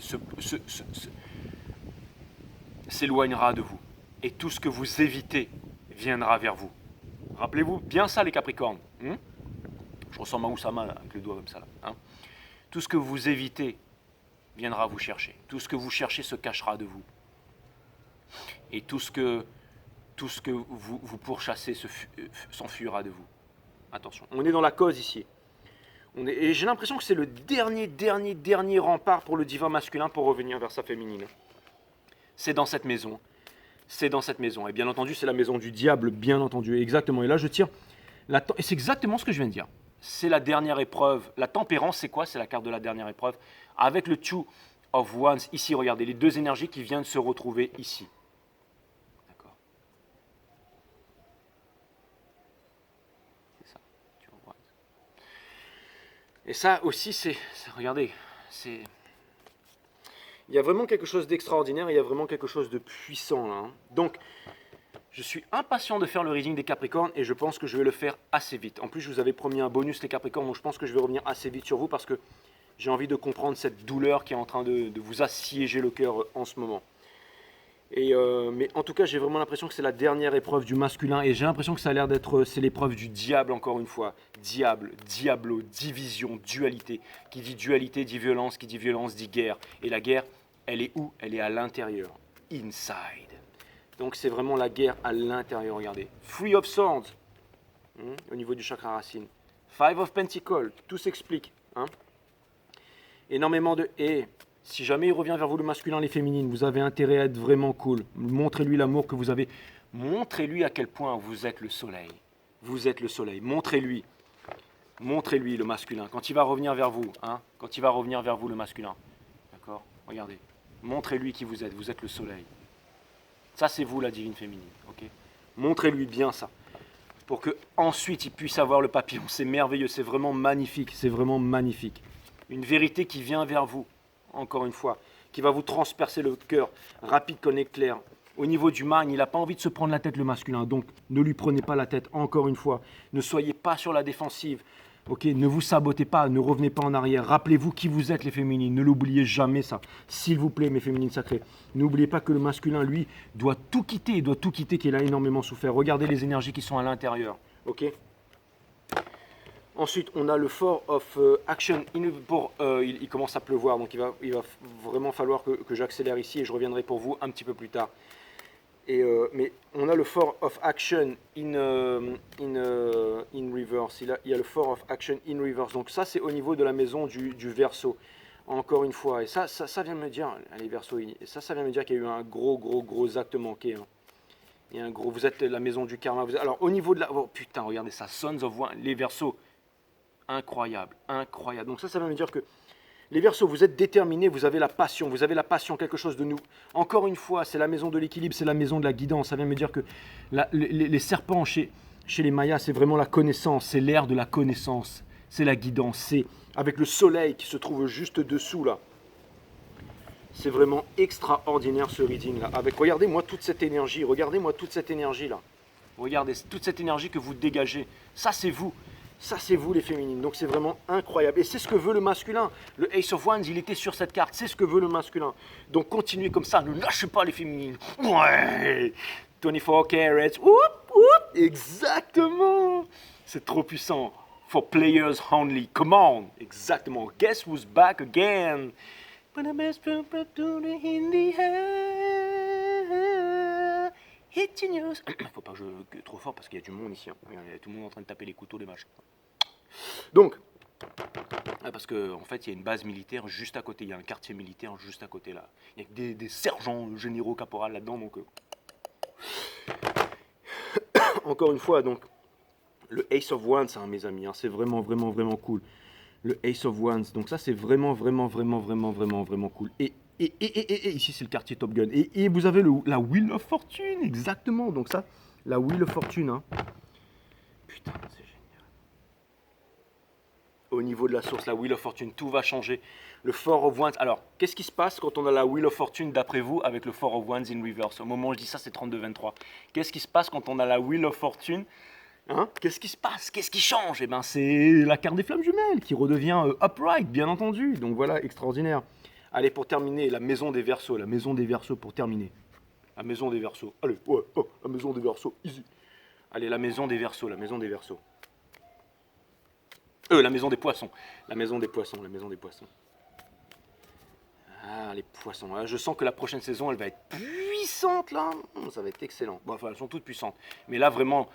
s'éloignera de vous. Et tout ce que vous évitez viendra vers vous. Rappelez-vous bien ça, les Capricornes. Je ressemble à Oussama là, avec le doigt comme ça. Là, hein. Tout ce que vous évitez viendra vous chercher. Tout ce que vous cherchez se cachera de vous. Et tout ce que vous pourchassez s'enfuira de vous. Attention, on est dans la cause ici. Et j'ai l'impression que c'est le dernier rempart pour le divin masculin pour revenir vers sa féminine. C'est dans cette maison. C'est dans cette maison. Et bien entendu, c'est la maison du diable, bien entendu. Exactement. Et là, je tire. Et c'est exactement ce que je viens de dire. C'est la dernière épreuve. La tempérance, c'est quoi? C'est la carte de la dernière épreuve. Avec le Two of Wands, ici, regardez, les deux énergies qui viennent se retrouver ici. D'accord. C'est ça. Two of Wands. Et ça aussi, regardez, c'est... Il y a vraiment quelque chose d'extraordinaire, il y a vraiment quelque chose de puissant là. Hein. Donc, je suis impatient de faire le reading des Capricornes et je pense que je vais le faire assez vite. En plus, je vous avais promis un bonus les Capricornes, donc je pense que je vais revenir assez vite sur vous parce que j'ai envie de comprendre cette douleur qui est en train de vous assiéger le cœur en ce moment. Mais en tout cas, j'ai vraiment l'impression que c'est la dernière épreuve du masculin et j'ai l'impression que ça a l'air d'être, c'est l'épreuve du diable encore une fois. Diable, diablo, division, dualité. Qui dit dualité dit violence, qui dit violence dit guerre. Et la guerre, elle est où? Elle est à l'intérieur, inside. Donc c'est vraiment la guerre à l'intérieur, regardez. Three of Swords, au niveau du chakra racine. Five of Pentacles, tout s'explique. Hein. Énormément de... Et si jamais il revient vers vous le masculin, les féminines, vous avez intérêt à être vraiment cool. Montrez-lui l'amour que vous avez. Montrez-lui à quel point vous êtes le soleil. Vous êtes le soleil. Montrez-lui. Montrez-lui le masculin. Quand il va revenir vers vous, hein, quand il va revenir vers vous le masculin. D'accord? Regardez. Montrez-lui qui vous êtes le soleil. Ça, c'est vous, la divine féminine. Okay, montrez-lui bien ça. Pour que ensuite il puisse avoir le papillon. C'est merveilleux, c'est vraiment magnifique. C'est vraiment magnifique. Une vérité qui vient vers vous, encore une fois, qui va vous transpercer le cœur, rapide comme éclair. Au niveau du mind, il n'a pas envie de se prendre la tête, le masculin. Donc, ne lui prenez pas la tête, encore une fois. Ne soyez pas sur la défensive. Okay, ne vous sabotez pas, ne revenez pas en arrière. Rappelez-vous qui vous êtes, les féminines. Ne l'oubliez jamais, ça. S'il vous plaît, mes féminines sacrées. N'oubliez pas que le masculin, lui, doit tout quitter. Il doit tout quitter, qu'il a énormément souffert. Regardez les énergies qui sont à l'intérieur. Ok. Ensuite, on a le Four of Action. Il commence à pleuvoir, donc il va vraiment falloir que j'accélère ici et je reviendrai pour vous un petit peu plus tard. Mais on a le for of action in reverse. Il y a le for of action in reverse. Donc ça, c'est au niveau de la maison du Verseau. Encore une fois. Et ça vient me dire, allez Verseau, ça vient me dire qu'il y a eu un gros acte manqué. Hein. Il y a un gros, vous êtes la maison du karma. Alors au niveau de la, oh putain, regardez ça, Sons of One, les Verseaux, incroyable. Donc ça vient me dire que les Verseaux, vous êtes déterminés, vous avez la passion, quelque chose de nouveau. Encore une fois, c'est la maison de l'équilibre, c'est la maison de la guidance. Ça vient me dire que les serpents chez les Mayas, c'est vraiment la connaissance, c'est l'ère de la connaissance, c'est la guidance, c'est avec le soleil qui se trouve juste dessous là. C'est vraiment extraordinaire ce reading là. Regardez-moi toute cette énergie, là. Regardez toute cette énergie que vous dégagez. Ça c'est vous. Ça, c'est vous les féminines. Donc, c'est vraiment incroyable. Et c'est ce que veut le masculin. Le Ace of Wands, il était sur cette carte. C'est ce que veut le masculin. Donc, continuez comme ça. Ne lâchez pas les féminines. Ouais. 24 carats. Exactement. C'est trop puissant. For players only. Come on. Exactement. Guess who's back again? When the best in the air. Hitting you. Faut pas que je trop fort parce qu'il y a du monde ici. Hein. Il y a tout le monde en train de taper les couteaux, les machins. Donc, parce qu'en fait, il y a une base militaire juste à côté. Il y a un quartier militaire juste à côté là. Il y a des sergents généraux caporales là-dedans. Donc, encore une fois, donc le Ace of Wands, hein, mes amis, hein, c'est vraiment cool. Le Ace of Wands. Donc ça, c'est vraiment cool. Et ici, c'est le quartier Top Gun. Et vous avez la Wheel of Fortune, exactement. Donc ça, la Wheel of Fortune. Hein. Putain, c'est génial. Au niveau de la source, la Wheel of Fortune, tout va changer. Le Four of Wands. Alors, qu'est-ce qui se passe quand on a la Wheel of Fortune, d'après vous, avec le Four of Wands in reverse? Au moment où je dis ça, c'est 32-23. Qu'est-ce qui se passe quand on a la Wheel of Fortune? Hein? Qu'est-ce qui se passe? Qu'est-ce qui change? Eh ben, c'est la carte des flammes jumelles qui redevient upright, bien entendu. Donc voilà, extraordinaire. Allez, pour terminer, la maison des Verseaux. La maison des Verseaux pour terminer. La maison des Verseaux. Allez, ouais, oh, la maison des Verseaux, easy. Allez, la maison des Verseaux, la maison des Verseaux. La maison des Poissons. La maison des Poissons, la maison des Poissons. Ah, les Poissons. Ah, je sens que la prochaine saison, elle va être puissante, là. Ça va être excellent. Bon, enfin, elles sont toutes puissantes. Mais là, vraiment,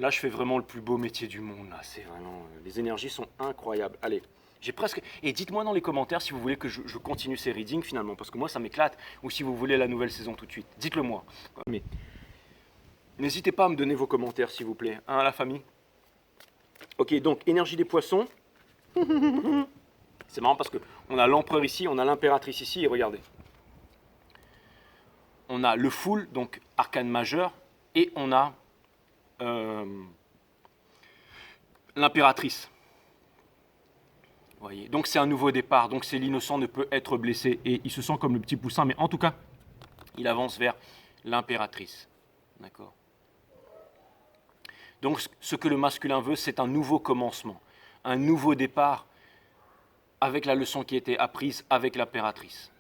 là, je fais vraiment le plus beau métier du monde, là. C'est vraiment... les énergies sont incroyables. Allez. J'ai presque... Et dites-moi dans les commentaires si vous voulez que je continue ces readings finalement, parce que moi ça m'éclate, ou si vous voulez la nouvelle saison tout de suite. Dites-le moi. Mais n'hésitez pas à me donner vos commentaires s'il vous plaît, hein, la famille. Ok, donc énergie des Poissons. C'est marrant parce qu'on a l'empereur ici, on a l'impératrice ici, et regardez. On a le Fool, donc arcane majeur, et on a l'impératrice. Voyez. Donc c'est un nouveau départ, donc c'est l'innocent ne peut être blessé et il se sent comme le petit poussin, mais en tout cas, il avance vers l'impératrice. D'accord. Donc ce que le masculin veut, c'est un nouveau commencement, un nouveau départ avec la leçon qui a été apprise avec l'impératrice.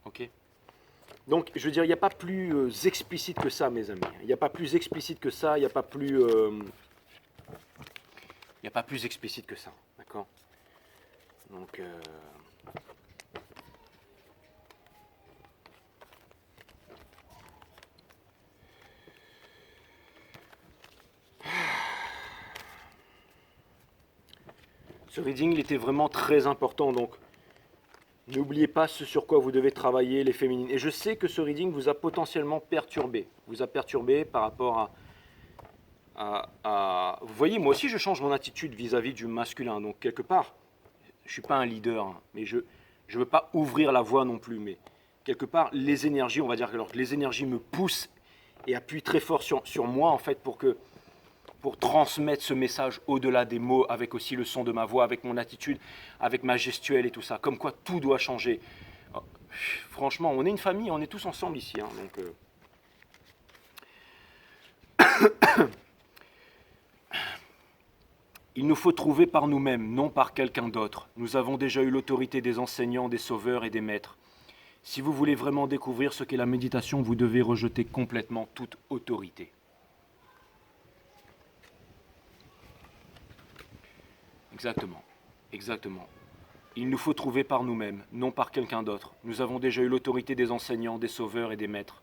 Ok. Donc je veux dire, il n'y a pas plus explicite que ça, mes amis. Il n'y a pas plus explicite que ça, il n'y a pas plus... Il n'y a pas plus explicite que ça, d'accord? Donc, ce reading, il était vraiment très important, donc n'oubliez pas ce sur quoi vous devez travailler, les féminines. Et je sais que ce reading vous a potentiellement perturbé, par rapport à... Vous voyez, moi aussi je change mon attitude vis-à-vis du masculin, donc quelque part, je ne suis pas un leader, hein, mais je ne veux pas ouvrir la voie non plus, mais quelque part, les énergies, on va dire que les énergies me poussent et appuient très fort sur moi, en fait, pour transmettre ce message au-delà des mots, avec aussi le son de ma voix, avec mon attitude, avec ma gestuelle et tout ça, comme quoi tout doit changer. Franchement, on est une famille, on est tous ensemble ici, hein, donc... Il nous faut trouver par nous-mêmes, non par quelqu'un d'autre. Nous avons déjà eu l'autorité des enseignants, des sauveurs et des maîtres. Si vous voulez vraiment découvrir ce qu'est la méditation, vous devez rejeter complètement toute autorité. Exactement, exactement. Il nous faut trouver par nous-mêmes, non par quelqu'un d'autre. Nous avons déjà eu l'autorité des enseignants, des sauveurs et des maîtres.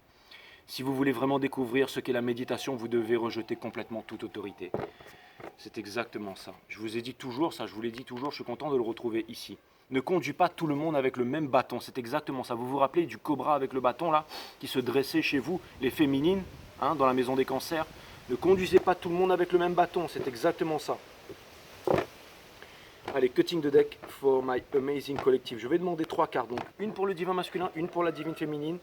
Si vous voulez vraiment découvrir ce qu'est la méditation, vous devez rejeter complètement toute autorité. C'est exactement ça. Je vous ai dit toujours ça, je vous l'ai dit toujours, je suis content de le retrouver ici. Ne conduis pas tout le monde avec le même bâton, c'est exactement ça. Vous vous rappelez du cobra avec le bâton là, qui se dressait chez vous, les féminines, hein, dans la maison des cancers. Ne conduisez pas tout le monde avec le même bâton, c'est exactement ça. Allez, cutting the deck for my amazing collective. Je vais demander 3 cartes, donc une pour le divin masculin, une pour la divine féminine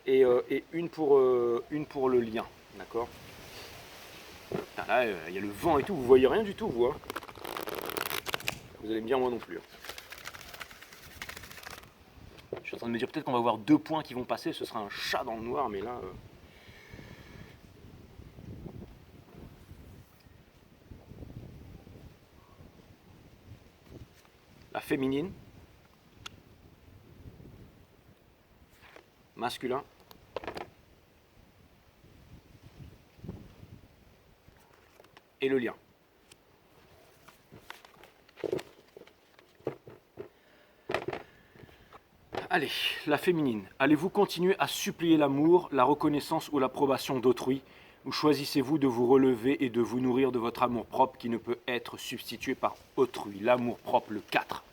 et une pour le lien, d'accord. Là, il y a le vent et tout, vous voyez rien du tout, vous. Hein. Vous allez me dire moi non plus. Hein. Je suis en train de me dire peut-être qu'on va voir 2 points qui vont passer, ce sera un chat dans le noir, mais là... La féminine, masculin, et le lien. Allez, la féminine. Allez-vous continuer à supplier l'amour, la reconnaissance ou l'approbation d'autrui, ou choisissez-vous de vous relever et de vous nourrir de votre amour propre qui ne peut être substitué par autrui? L'amour propre, le 4.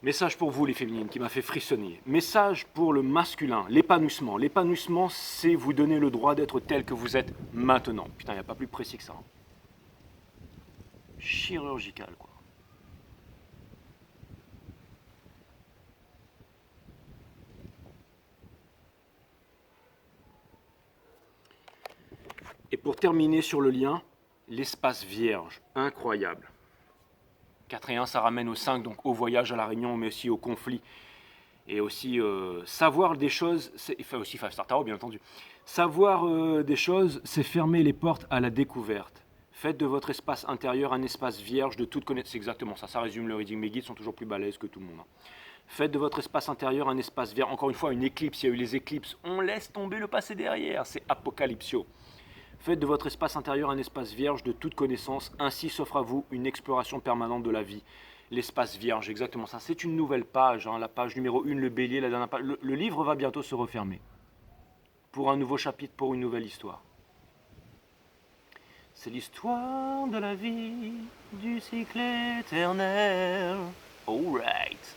Message pour vous les féminines qui m'a fait frissonner. Message pour le masculin, l'épanouissement. L'épanouissement, c'est vous donner le droit d'être tel que vous êtes maintenant. Putain, il n'y a pas plus précis que ça. Hein. Chirurgical, quoi. Et pour terminer sur le lien, l'espace vierge, incroyable. 4 et 1, ça ramène au 5, donc au voyage, à la réunion, mais aussi au conflit. Et aussi savoir des choses, enfin aussi Five Star Tarot, bien entendu. Savoir des choses, c'est fermer les portes à la découverte. Faites de votre espace intérieur un espace vierge de toute connaissance. C'est exactement ça, ça résume le reading. Mes guides sont toujours plus balèzes que tout le monde. Hein. Faites de votre espace intérieur un espace vierge. Encore une fois, une éclipse, il y a eu les éclipses. On laisse tomber le passé derrière, c'est apocalypsio. Faites de votre espace intérieur un espace vierge de toute connaissance, ainsi s'offre à vous une exploration permanente de la vie. L'espace vierge, exactement ça. C'est une nouvelle page, hein, la page numéro 1, le bélier, la dernière page. Le livre va bientôt se refermer. Pour un nouveau chapitre, pour une nouvelle histoire. C'est l'histoire de la vie, du cycle éternel. All right.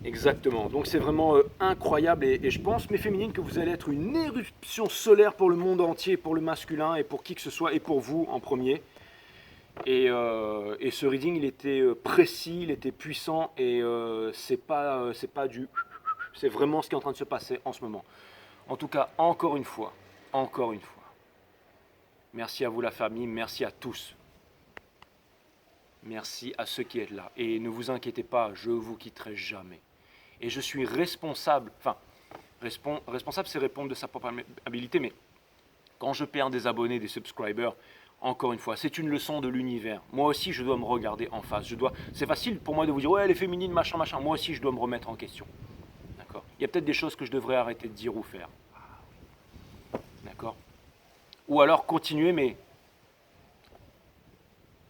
Exactement, donc c'est vraiment incroyable et je pense, mes féminines, que vous allez être une éruption solaire pour le monde entier, pour le masculin et pour qui que ce soit et pour vous en premier. Et ce reading, il était précis, il était puissant et c'est pas du... C'est vraiment ce qui est en train de se passer en ce moment. En tout cas, encore une fois, merci à vous la famille, merci à tous. Merci à ceux qui êtes là. Et ne vous inquiétez pas, je vous quitterai jamais. Et je suis responsable, enfin, responsable c'est répondre de sa propre habilité, mais quand je perds des abonnés, des subscribers, encore une fois, c'est une leçon de l'univers. Moi aussi, je dois me regarder en face. C'est facile pour moi de vous dire, ouais, les féminines, machin, machin. Moi aussi, je dois me remettre en question. D'accord ? Il y a peut-être des choses que je devrais arrêter de dire ou faire. D'accord ? Ou alors continuer, mais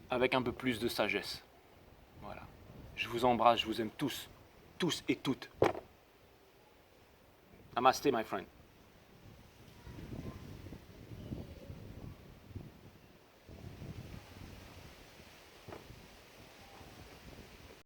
avec un peu plus de sagesse. Voilà. Je vous embrasse, je vous aime tous et toutes. Namaste, my friend.